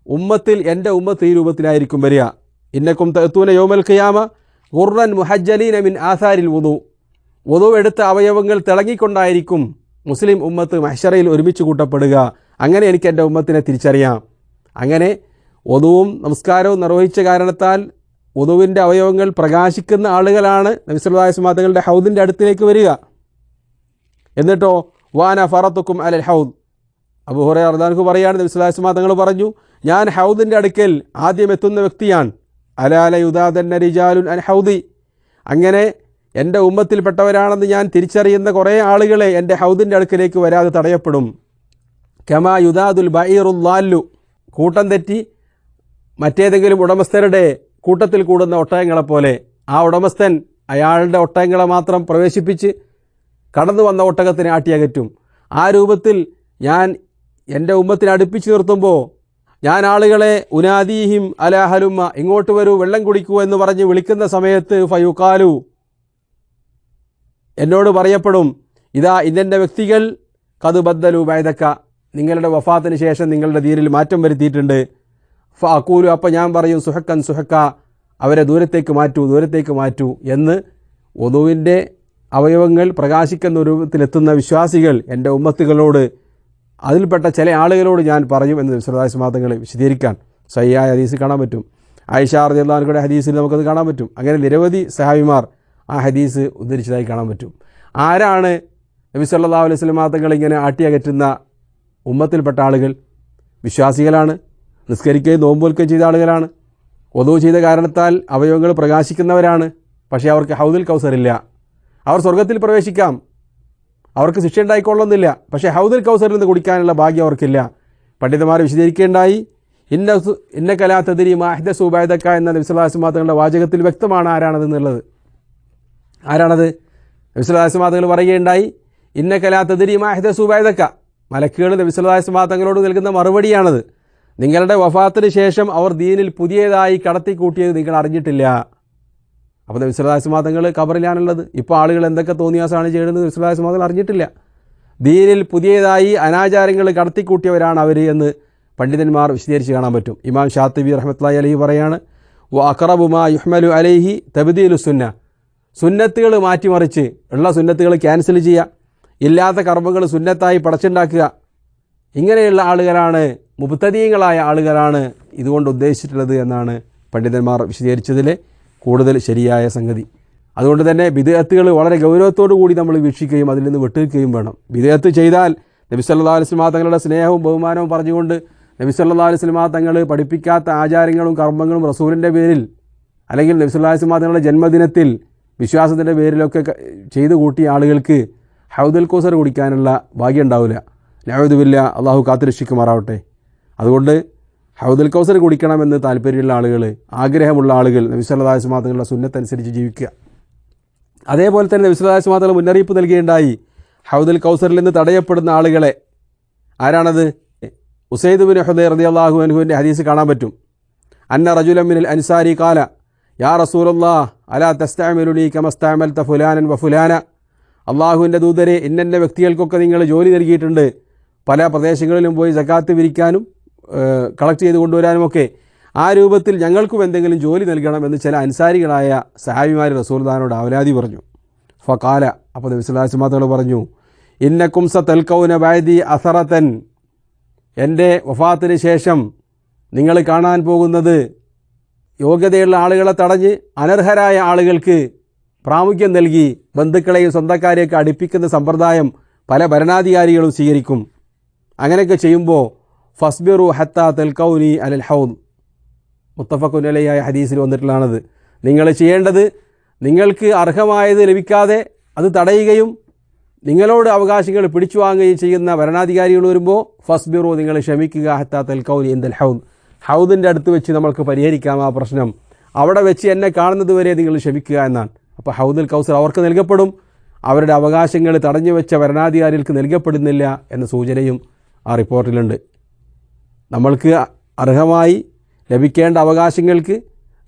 ഉമ്മത്തിൽ എൻ്റെ ഉമ്മത്ത് ഈ രൂപത്തിലായിരിക്കും വരിക. ഇന്നക്കും തഅ്തൂന യൗമൽ ഖിയാമ ഖുർറൻ മുഹജ്ജലീന മിൻ ആസാരിൽ വുദു, വുദു എടുത്ത അവയവങ്ങൾ തിളങ്ങിക്കൊണ്ടായിരിക്കും മുസ്ലിം ഉമ്മത്ത് മഹ്ശറയിൽ ഒരുമിച്ച് കൂട്ടപ്പെടുക. അങ്ങനെ എനിക്ക് എൻ്റെ ഉമ്മത്തിനെ തിരിച്ചറിയാം. അങ്ങനെ വുദുവും നമസ്കാരവും നിർവഹിച്ച കാരണത്താൽ വുദുവിൻ്റെ അവയവങ്ങൾ പ്രകാശിക്കുന്ന ആളുകളാണ് നബി സല്ലല്ലാഹു അലൈഹി വസല്ലം തങ്ങളുടെ ഹൗദിൻ്റെ അടുത്തിലേക്ക് വരിക. എന്നിട്ടോ വാന ഫറത്തുക്കും അലൽ ഹൗദ്, അബൂ ഹുറൈറ റളിയല്ലാഹു അൻഹു പറയാണ്, നബി സല്ലല്ലാഹു അലൈഹി വസല്ലം തങ്ങൾ പറഞ്ഞു, ഞാൻ ഹൗദിൻ്റെ അടുക്കൽ ആദ്യം എത്തുന്ന വ്യക്തിയാണ്. അലാല യുദാദന്ന റിജാലുൻ അൻ ഹൗദി, അങ്ങനെ എൻ്റെ ഉമ്മത്തിൽപ്പെട്ടവരാണെന്ന് ഞാൻ തിരിച്ചറിയുന്ന കുറേ ആളുകളെ എൻ്റെ ഹൗദിൻ്റെ അടുക്കലേക്ക് വരാതെ തടയപ്പെടും. കമാ യുദാദുൽ ബഈറുൽ ളാല്ലു, കൂട്ടം തെറ്റി മറ്റേതെങ്കിലും ഉടമസ്ഥരുടെ കൂട്ടത്തിൽ കൂടുന്ന ഒട്ടകങ്ങളെപ്പോലെ ആ ഉടമസ്ഥൻ അയാളുടെ ഒട്ടകങ്ങളെ മാത്രം പ്രവേശിപ്പിച്ച് കടന്നു വന്ന ഒട്ടകത്തിനെ ആട്ടിയകറ്റും. ആ രൂപത്തിൽ ഞാൻ എൻ്റെ ഉമ്മത്തിനെ അടുപ്പിച്ച് നിർത്തുമ്പോൾ ഞാൻ ആളുകളെ ഉനാദീഹിം അലാ ഹലുമ്മ, ഇങ്ങോട്ട് വരൂ വെള്ളം കുടിക്കൂ എന്ന് പറഞ്ഞ് വിളിക്കുന്ന സമയത്ത് ഫയുക്കാലു, എന്നോട് പറയപ്പെടും, ഇതാ ഇന്നെൻ്റെ വ്യക്തികൾ കത് ബദ്ദലു ബൈദക്ക, നിങ്ങളുടെ വഫാത്തിന് ശേഷം നിങ്ങളുടെ ദീനിൽ മാറ്റം വരുത്തിയിട്ടുണ്ട്. ഫഅഖൂലു, അപ്പോൾ ഞാൻ പറയും, സുഹക്കൻ സുഹക്ക, അവരെ ദൂരത്തേക്ക് മാറ്റൂ എന്ന്. വുദുവിൻ്റെ അവയവങ്ങൾ പ്രകാശിക്കുന്ന രൂപത്തിലെത്തുന്ന വിശ്വാസികൾ എൻ്റെ ഉമ്മത്തുകളോട്, അതിൽപ്പെട്ട ചില ആളുകളോട് ഞാൻ പറയും എന്ന് സല്ലല്ലാഹു അലൈഹി വസല്ലം വിശദീകരിക്കാൻ സഹിഹായ ഹദീസ് കാണാൻ പറ്റും. ആയിഷ റളിയല്ലാഹു അൻഹയുടെ ഹദീസിൽ നമുക്കത് കാണാൻ പറ്റും. അങ്ങനെ നിരവധി സഹാബിമാർ ആ ഹദീസ് ഉദ്ധരിച്ചതായി കാണാൻ പറ്റും. ആരാണ് നബി സല്ലല്ലാഹു അലൈഹി വസല്ലം തങ്ങൾ ഇങ്ങനെ ആട്ടിയകറ്റുന്ന ഉമ്മത്തിൽപ്പെട്ട ആളുകൾ? വിശ്വാസികളാണ്, നിസ്കരിക്കുകയും നോമ്പുൽക്കുകയും ചെയ്ത ആളുകളാണ്, വദൂ ചെയ്ത കാരണത്താൽ അവയവങ്ങൾ പ്രകാശിക്കുന്നവരാണ്. പക്ഷേ അവർക്ക് ഹൗദുൽ കൗസറില്ല. അവർ സ്വർഗ്ഗത്തിൽ പ്രവേശിക്കാം, അവർക്ക് ശിക്ഷ ഉണ്ടായിക്കൊള്ളുന്നില്ല, പക്ഷേ ഹൗദുൽ കൗസറിൽ നിന്ന് കുടിക്കാനുള്ള ഭാഗ്യം അവർക്കില്ല. പണ്ഡിതന്മാർ വിശദീകരിക്കേണ്ടായി, ഇന്ന കലാ തദ്രി മാ അഹ്ദസു ബഅദക എന്ന നബി സല്ലല്ലാഹു അലൈഹി വസല്ലം തങ്ങളുടെ വാചകത്തിൽ വ്യക്തമാണ് ആരാണതെന്നുള്ളത്. ആരാണത്? നബി സല്ലല്ലാഹു അലൈഹി വസല്ലം പറയുകയുണ്ടായി, ഇന്ന കലാ തദ്രി മാ അഹ്ദസു ബഅദക, മലക്കുകൾ നബി സല്ലല്ലാഹു അലൈഹി വസല്ലം തങ്ങളോട് നൽകുന്ന മറുപടിയാണത്. നിങ്ങളുടെ വഫാത്തിന് ശേഷം അവർ ദീനിൽ പുതിയതായി കടത്തിക്കൂട്ടിയത് നിങ്ങൾ അറിഞ്ഞിട്ടില്ല. അപ്പോൾ നബി സല്ലല്ലാഹു അലൈഹി വസല്ലം തങ്ങൾ ഖബറിലാണുള്ളത്. ഇപ്പോൾ ആളുകൾ എന്തൊക്കെ തോന്നിയാസാണ് ചെയ്യുന്നത് നബി സല്ലല്ലാഹു അലൈഹി വസല്ലം തങ്ങൾ അറിഞ്ഞിട്ടില്ല. ദീനിൽ പുതിയതായി അനാചാരങ്ങൾ കടത്തിക്കൂട്ടിയവരാണ് അവർ എന്ന് പണ്ഡിതന്മാർ വിശദീകരിച്ച് കാണാൻ പറ്റും. ഇമാം ഷാത്തിബി റഹ്മത്തുള്ളാഹി അലൈഹി പറയാണ്, വ അഖറബു മാ യുഹ്മലു അലൈഹി തബ്ദീലു സുന്ന, സുന്നത്തുകൾ മാറ്റിമറിച്ച് ഉള്ള സുന്നത്തുകൾ ക്യാൻസൽ ചെയ്യുക, ഇല്ലാത്ത കർമ്മങ്ങൾ സുന്നത്തായി പടച്ചുണ്ടാക്കുക, ഇങ്ങനെയുള്ള ആളുകളാണ്, മുബ്തദീങ്ങളായ ആളുകളാണ് ഇതുകൊണ്ട് ഉദ്ദേശിച്ചിട്ടുള്ളത് എന്നാണ് പണ്ഡിതന്മാർ വിശദീകരിച്ചതിലെ കൂടുതൽ ശരിയായ സംഗതി. അതുകൊണ്ട് തന്നെ ബിദ്അത്തുകൾ വളരെ ഗൗരവത്തോടു കൂടി നമ്മൾ വീക്ഷിക്കുകയും അതിൽ നിന്ന് വിട്ടുനിൽക്കുകയും വേണം. ബിദ്അത്ത് ചെയ്താൽ നബി സല്ലല്ലാഹു അലൈഹി വസല്ലം തങ്ങളുടെ സ്നേഹവും ബഹുമാനവും പറഞ്ഞുകൊണ്ട് നബി സല്ലല്ലാഹു അലൈഹി വസല്ലം തങ്ങൾ പഠിപ്പിക്കാത്ത ആചാരങ്ങളും കർമ്മങ്ങളും റസൂലിൻ്റെ പേരിൽ അല്ലെങ്കിൽ നബി സല്ലല്ലാഹു അലൈഹി വസല്ലം തങ്ങളുടെ ജന്മദിനത്തിൽ വിശ്വാസത്തിൻ്റെ പേരിലൊക്കെ ചെയ്തു കൂട്ടിയ ആളുകൾക്ക് ഹൗദുൽ കൗസർ കുടിക്കാനുള്ള ഭാഗ്യം ഉണ്ടാവില്ല. നഊദു ബില്ലാഹ്, അള്ളാഹു കാത്തുരക്ഷിക്കുമാറാവട്ടെ. അതുകൊണ്ട് ഹൗദുൽ കൗസർ കുടിക്കണമെന്ന് താല്പര്യമുള്ള ആളുകൾ, ആഗ്രഹമുള്ള ആളുകൾ നബി സല്ലല്ലാഹു അലൈഹി വസല്ലം തങ്ങളുടെ സുന്നത്തനുസരിച്ച് ജീവിക്കുക. അതേപോലെ തന്നെ നബി സല്ലല്ലാഹു അലൈഹി വസല്ലം തങ്ങൾ മുന്നറിയിപ്പ് നൽകുകയുണ്ടായി, ഹൗദുൽ കൗസറിൽ നിന്ന് തടയപ്പെടുന്ന ആളുകളെ. ആരാണത്? ഉസൈദ് ബിൻ ഹുദൈർ റളിയല്ലാഹു അൻഹുവിൻ്റെ ഹദീസ് കാണാൻ പറ്റും. അന്ന റജുലൻ മിനൽ അൻസാരി ഖാല യാ റസൂലല്ലാഹ് അലാ തസ്തഅമിലുനി കമ ഇസ്തഅമൽത ഫുലാനൻ വഫുലാന. അള്ളാഹുവിൻ്റെ ദൂതരെ, ഇന്ന വ്യക്തികൾക്കൊക്കെ നിങ്ങൾ ജോലി നൽകിയിട്ടുണ്ട്, പല പ്രദേശങ്ങളിലും പോയി സകാത്ത് പിരിക്കാനും കളക്ട് ചെയ്ത് കൊണ്ടുവരാനുമൊക്കെ. ആ രൂപത്തിൽ ഞങ്ങൾക്കും എന്തെങ്കിലും ജോലി നൽകണമെന്ന് ചില അൻസാരികളായ സഹാബിമാർ റസൂലുള്ളാഹിനോട് അവലാതി പറഞ്ഞു. ഫഖാല, അപ്പോൾ നബി സല്ലല്ലാഹു അലൈഹി വസല്ലം പറഞ്ഞു, ഇന്നക്കും സതൽകൗന ബഅദി അസറതൻ, എൻ്റെ വഫാത്തിന് ശേഷം നിങ്ങൾ കാണാൻ പോകുന്നത് യോഗ്യതയുള്ള ആളുകളെ തടഞ്ഞ് അനർഹരായ ആളുകൾക്ക് പ്രാമുഖ്യം നൽകി ബന്ധുക്കളെയും സ്വന്തക്കാരെയൊക്കെ അടുപ്പിക്കുന്ന സമ്പ്രദായം പല ഭരണാധികാരികളും സ്വീകരിക്കും. അങ്ങനെയൊക്കെ ചെയ്യുമ്പോൾ ഫസ്ബിറു ഹത്താ തൽകൗനി അലൽ ഹൗദ്, മുത്തഫഖുൻ അലൈഹി ഹദീസിൽ വന്നിട്ടുള്ളതാണത്. നിങ്ങൾ ചെയ്യേണ്ടത്, നിങ്ങൾക്ക് അർഹമായത് ലഭിക്കാതെ അത് തടയുകയും നിങ്ങളോട് അവകാശങ്ങൾ പിടിച്ചു വാങ്ങുകയും ചെയ്യുന്ന ഭരണാധികാരികൾ വരുമ്പോൾ ഫസ്ബിറു, നിങ്ങൾ ക്ഷമിക്കുക, ഹത്താ തൽകൗനി ഇൻദൽ ഹൗദ്, ഹൗദിൻ്റെ അടുത്ത് വെച്ച് നമ്മൾക്ക് പരിഹരിക്കാം ആ പ്രശ്നം, അവിടെ വെച്ച് എന്നെ കാണുന്നത് വരെ നിങ്ങൾ ക്ഷമിക്കുക എന്നാണ്. അപ്പോൾ ഹൗദുൽ കൗസർ അവർക്ക് നൽകപ്പെടും, അവരുടെ അവകാശങ്ങൾ തടഞ്ഞു വെച്ച ഭരണാധികാരികൾക്ക് നൽകപ്പെടുന്നില്ല എന്ന സൂചനയും ആ റിപ്പോർട്ടിലുണ്ട്. നമ്മൾക്ക് അർഹമായി ലഭിക്കേണ്ട അവകാശങ്ങൾക്ക്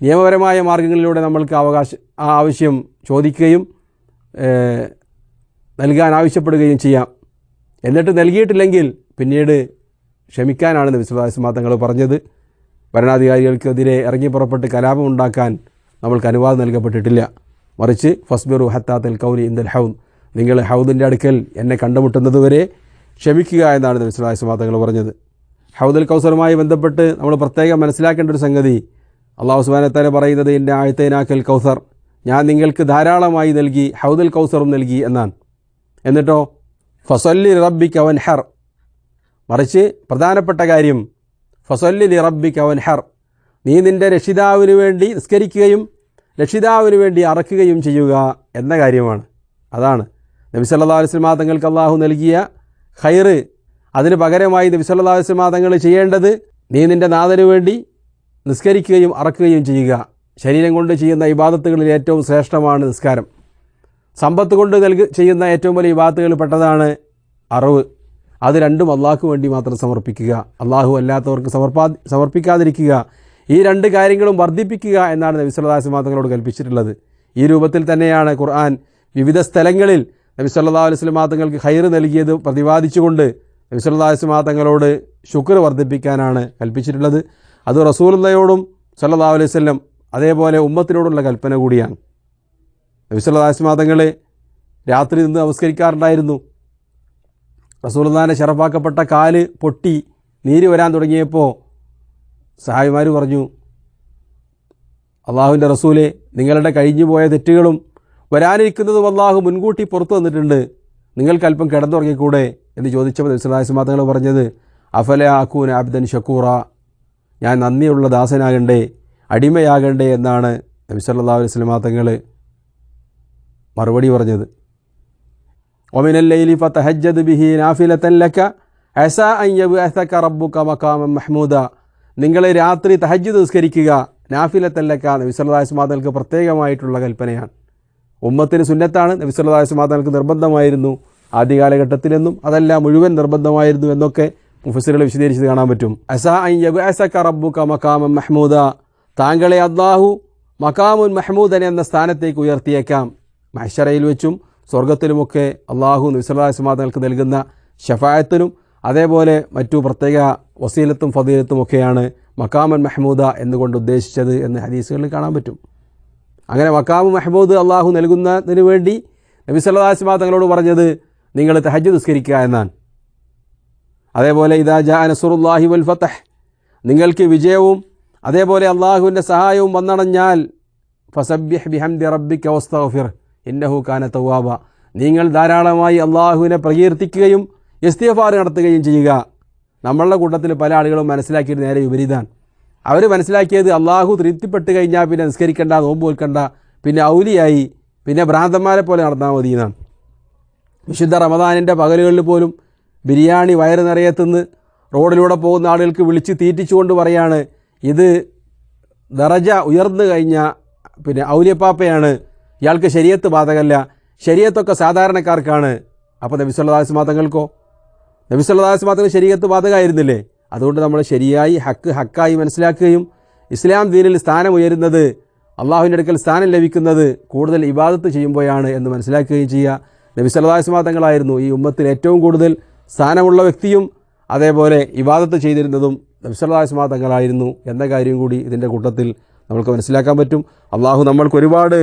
നിയമപരമായ മാർഗങ്ങളിലൂടെ നമ്മൾക്ക് ആവശ്യം ചോദിക്കുകയും നൽകാൻ ആവശ്യപ്പെടുകയും ചെയ്യാം. എന്നിട്ട് നൽകിയിട്ടില്ലെങ്കിൽ പിന്നീട് ക്ഷമിക്കാനാണ് നബി സല്ലല്ലാഹു അലൈഹി വസല്ലം തങ്ങൾ പറഞ്ഞത്. ഭരണാധികാരികൾക്കെതിരെ ഇറങ്ങി പുറപ്പെട്ട് കലാപം ഉണ്ടാക്കാൻ നമ്മൾക്ക് അനുവാദം നൽകപ്പെട്ടിട്ടില്ല. മറിച്ച് ഫസ്ബിറു ഹത്താ തൽകൗനി ഇൻദൽ ഹൗദ്, നിങ്ങൾ ഹൗദിൻ്റെ അടുക്കൽ എന്നെ കണ്ടുമുട്ടുന്നത് വരെ ക്ഷമിക്കുക എന്നാണ് നബി സല്ലല്ലാഹു അലൈഹി വസല്ലം തങ്ങൾ പറഞ്ഞത്. ഹൗദുൽ കൗസറുമായി ബന്ധപ്പെട്ട് നമ്മൾ പ്രത്യേകം മനസ്സിലാക്കേണ്ട ഒരു സംഗതി, അല്ലാഹു സുബ്ഹാനഹു വ തആല പറയുന്നത് ഇന്ന അഅതൈനാക്കൽ കൗസർ, ഞാൻ നിങ്ങൾക്ക് ധാരാളമായി നൽകി, ഹൗദുൽ കൗസറും നൽകി എന്നാണ്. എന്നിട്ടോ ഫസല്ലി റബ്ബിക വൻഹർ, മറിച്ച് പ്രധാനപ്പെട്ട കാര്യം ഫസല്ലി റബ്ബിക വൻഹർ, നീ നിൻ്റെ രക്ഷിതാവിന് വേണ്ടി നിസ്കരിക്കുകയും രക്ഷിതാവിന് വേണ്ടി അറക്കുകയും ചെയ്യുക എന്ന കാര്യമാണ്. അതാണ് നബി സല്ലല്ലാഹു അലൈഹി വസല്ലം തങ്ങൾക്ക് അല്ലാഹു നൽകിയ ഖൈറ്. അതിന് പകരമായി നബി സല്ലല്ലാഹു അലൈഹി വസല്ലം തങ്ങൾ ചെയ്യേണ്ടത്, നീ നിൻ്റെ നാഥന് വേണ്ടി നിസ്കരിക്കുകയും അറക്കുകയും ചെയ്യുക. ശരീരം കൊണ്ട് ചെയ്യുന്ന ഇബാദത്തുകളിൽ ഏറ്റവും ശ്രേഷ്ഠമാണ് നിസ്കാരം. സമ്പത്ത് കൊണ്ട് ചെയ്യുന്ന ഏറ്റവും വലിയ ഇബാദത്തുകളിൽ പെട്ടതാണ് അറവ്. അത് രണ്ടും അള്ളാഹ്ക്ക് വേണ്ടി മാത്രം സമർപ്പിക്കുക, അള്ളാഹു അല്ലാത്തവർക്ക് സമർപ്പിക്കാതിരിക്കുക. ഈ രണ്ട് കാര്യങ്ങളും വർദ്ധിപ്പിക്കുക എന്നാണ് നബി സല്ലല്ലാഹു അലൈഹി വസല്ലം തങ്ങളോട് കൽപ്പിച്ചിട്ടുള്ളത്. ഈ രൂപത്തിൽ തന്നെയാണ് ഖുർആൻ വിവിധ സ്ഥലങ്ങളിൽ നബി സല്ലല്ലാഹു അലൈഹി വസല്ലം തങ്ങൾക്ക് ഖൈറ് നൽകിയത് പ്രതിപാദിച്ചുകൊണ്ട് നബി സല്ലല്ലാഹു അലൈഹി വസല്ലം തങ്ങളോട് ശുക്ർ വർദ്ധിപ്പിക്കാനാണ് കൽപ്പിച്ചിട്ടുള്ളത്. അത് റസൂലുള്ളാഹിയോടും സല്ലല്ലാഹു അലൈഹി വസല്ലം അതേപോലെ ഉമ്മത്തിനോടുള്ള കൽപ്പന കൂടിയാണ്. നബി സല്ലല്ലാഹു അലൈഹി വസല്ലം തങ്ങൾ രാത്രി നിന്ന് നമസ്കരിക്കാറുണ്ടായിരുന്നു. റസൂലുള്ളാഹിന്റെ ശറഫാക്കപ്പെട്ട കാല് പൊട്ടി നീര് വരാൻ തുടങ്ങിയപ്പോൾ സഹായിമാർ പറഞ്ഞു, അള്ളാഹുവിൻ്റെ റസൂലെ, നിങ്ങളുടെ കഴിഞ്ഞുപോയ തെറ്റുകളും വരാനിരിക്കുന്നതും അള്ളാഹു മുൻകൂട്ടി പുറത്തു വന്നിട്ടുണ്ട്, നിങ്ങൾക്ക് അല്പം കിടന്നുറങ്ങിക്കൂടെ എന്ന് ചോദിച്ചപ്പോൾ നബി സല്ലല്ലാഹു അലൈഹി വസല്ലം തങ്ങൾ പറഞ്ഞത്, അഫല അകൂന അബ്ദൻ ഷക്കൂറ, ഞാൻ നന്ദിയുള്ള ദാസനാകണ്ടേ, അടിമയാകണ്ടേ എന്നാണ് നബി സല്ലല്ലാഹു അലൈഹി വസല്ലം തങ്ങൾ മറുപടി പറഞ്ഞത്. വമിനൽ ലൈലി ഫതഹജ്ജദ് ബിഹി നാഫിലതൻ ലക അസാ അൻ യബ്അസക റബ്ബുക മഖാമൻ മഹ്മൂദ, നിങ്ങൾ രാത്രി തഹജ്ജുദ് നിസ്കരിക്കുക, നാഫിലതൻ ലക നബി സല്ലല്ലാഹു അലൈഹി വസല്ലം തങ്ങൾക്ക് പ്രത്യേകമായിട്ടുള്ള കൽപ്പനയാണ്. ഉമ്മത്തിന് സുന്നത്താണ്, നബി സല്ലല്ലാഹു അലൈഹി വസല്ലം തങ്ങൾക്ക് നിർബന്ധമായിരുന്നു ആദ്യ കാലഘട്ടത്തിലെന്നും അതല്ല മുഴുവൻ നിർബന്ധമായിരുന്നു എന്നൊക്കെ മുഫസ്സിറുകൾ വിശദീകരിച്ചത് കാണാൻ പറ്റും. അസാ അൻ യബ്അസക റബ്ബുക മഖാമൻ മഹ്മൂദ, താങ്കളെ അല്ലാഹു മഖാമുൻ മഹ്മൂദൻ എന്ന സ്ഥാനത്തേക്ക് ഉയർത്തിയേക്കാം. മഹ്ശറയിൽ വെച്ചും സ്വർഗത്തിലുമൊക്കെ അള്ളാഹു നബി സല്ലല്ലാഹു അലൈഹി വസല്ലം തങ്ങൾക്ക് നൽകുന്ന ഷഫായത്തിനും അതേപോലെ മറ്റു പ്രത്യേക വസീലത്തും ഫദീലത്തും ഒക്കെയാണ് മഖാമൻ മഹ്മൂദ എന്നുകൊണ്ട് ഉദ്ദേശിച്ചത് എന്ന് ഹദീസുകളിൽ കാണാൻ പറ്റും. അങ്ങനെ മഖാമു മഹ്മൂദ് അള്ളാഹു നൽകുന്നതിന് വേണ്ടി നബി സല്ലല്ലാഹു അലൈഹി വസല്ലം തങ്ങളോട് പറഞ്ഞത് നിങ്ങൾ തഹജ്ജുദ് നിസ്കരിക്കുക എന്നാണ്. അതേപോലെ ഇദാ ജാഅ നസ്റുല്ലാഹി വൽ ഫതഹ്, നിങ്ങൾക്ക് വിജയവും അതേപോലെ അള്ളാഹുവിൻ്റെ സഹായവും വന്നണഞ്ഞാൽ ഫസബ്ബിഹ് ബിഹംദി റബ്ബിക വസ്തഗ്ഫിർ ഇന്നഹു കാന തവ്വാബ, നിങ്ങൾ ധാരാളമായി അള്ളാഹുവിനെ പ്രകീർത്തിക്കുകയും ഇസ്തിഗ്ഫാർ നടത്തുകയും ചെയ്യുക. നമ്മളുടെ കൂട്ടത്തിൽ പല ആളുകളും മനസ്സിലാക്കിയിട്ട് നേരെ വിപരീതമാണ്. അവർ മനസ്സിലാക്കിയത് അള്ളാഹു തൃപ്തിപ്പെട്ട് കഴിഞ്ഞാൽ പിന്നെ നിസ്കരിക്കേണ്ട, നോമ്പ് വെൽക്കണ്ട, പിന്നെ ഔലിയായി, പിന്നെ ഭ്രാന്തന്മാരെ പോലെ നടന്നാൽ മതി എന്നാണ്. വിശുദ്ധ റമദാനിൻ്റെ പകലുകളിൽ പോലും ബിരിയാണി വയറ് നിറയെ തിന്ന് റോഡിലൂടെ പോകുന്ന ആളുകൾക്ക് വിളിച്ച് തീറ്റിച്ചുകൊണ്ട് പറയാണ്, ഇത് ദറജ ഉയർന്നു കഴിഞ്ഞ പിന്നെ ഔലിയപ്പാപ്പയാണ്, ഇയാൾക്ക് ശരീഅത്ത് ബാധകമല്ല, ശരീഅത്തൊക്കെ സാധാരണക്കാർക്കാണ്. അപ്പോൾ നബി സല്ലല്ലാഹു അലൈഹി വസല്ലം തങ്ങൾക്കോ? നബി സല്ലല്ലാഹു അലൈഹി വസല്ലം തങ്ങൾ ശരീഅത്ത് ബാധകമായിരുന്നില്ലേ? അതുകൊണ്ട് നമ്മൾ ശരിയായി ഹക്കായി മനസ്സിലാക്കുകയും ഇസ്ലാം ദീനിൽ സ്ഥാനം ഉയരുന്നത്, അള്ളാഹുവിൻ്റെ അടുക്കൽ സ്ഥാനം ലഭിക്കുന്നത് കൂടുതൽ ഇബാദത്ത് ചെയ്യുമ്പോഴാണ് എന്ന് മനസ്സിലാക്കുകയും ചെയ്യുക. നബി സല്ലല്ലാഹു അലൈഹി വസല്ലം തങ്ങളായിരുന്നു ഈ ഉമ്മത്തിൽ ഏറ്റവും കൂടുതൽ സ്ഥാനമുള്ള വ്യക്തിയും അതേപോലെ ഇബാദത്ത് ചെയ്തിരുന്നതും നബി സല്ലല്ലാഹു അലൈഹി വസല്ലം തങ്ങളായിരുന്നു എന്ന കാര്യം കൂടി ഇതിൻ്റെ കൂട്ടത്തിൽ നമുക്ക് മനസ്സിലാക്കാൻ പറ്റും. അള്ളാഹു നമ്മൾക്ക് ഒരുപാട്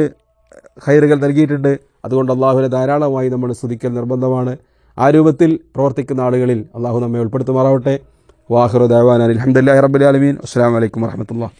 ഖൈറുകൾ നൽകിയിട്ടുണ്ട്. അതുകൊണ്ട് അള്ളാഹുവിനെ ധാരാളമായി നമ്മൾ സ്തുതിക്കൽ നിർബന്ധമാണ്. ആ രൂപത്തിൽ പ്രവർത്തിക്കുന്ന ആളുകളിൽ അള്ളാഹു നമ്മെ ഉൾപ്പെടുത്തുമാറാവട്ടെ. വാഹിറു ദഅവാനാ അൽഹംദുലില്ലാഹി റബ്ബിൽ ആലമീൻ. അസ്സലാമു അലൈക്കും വറഹ്മത്തുള്ളാഹി.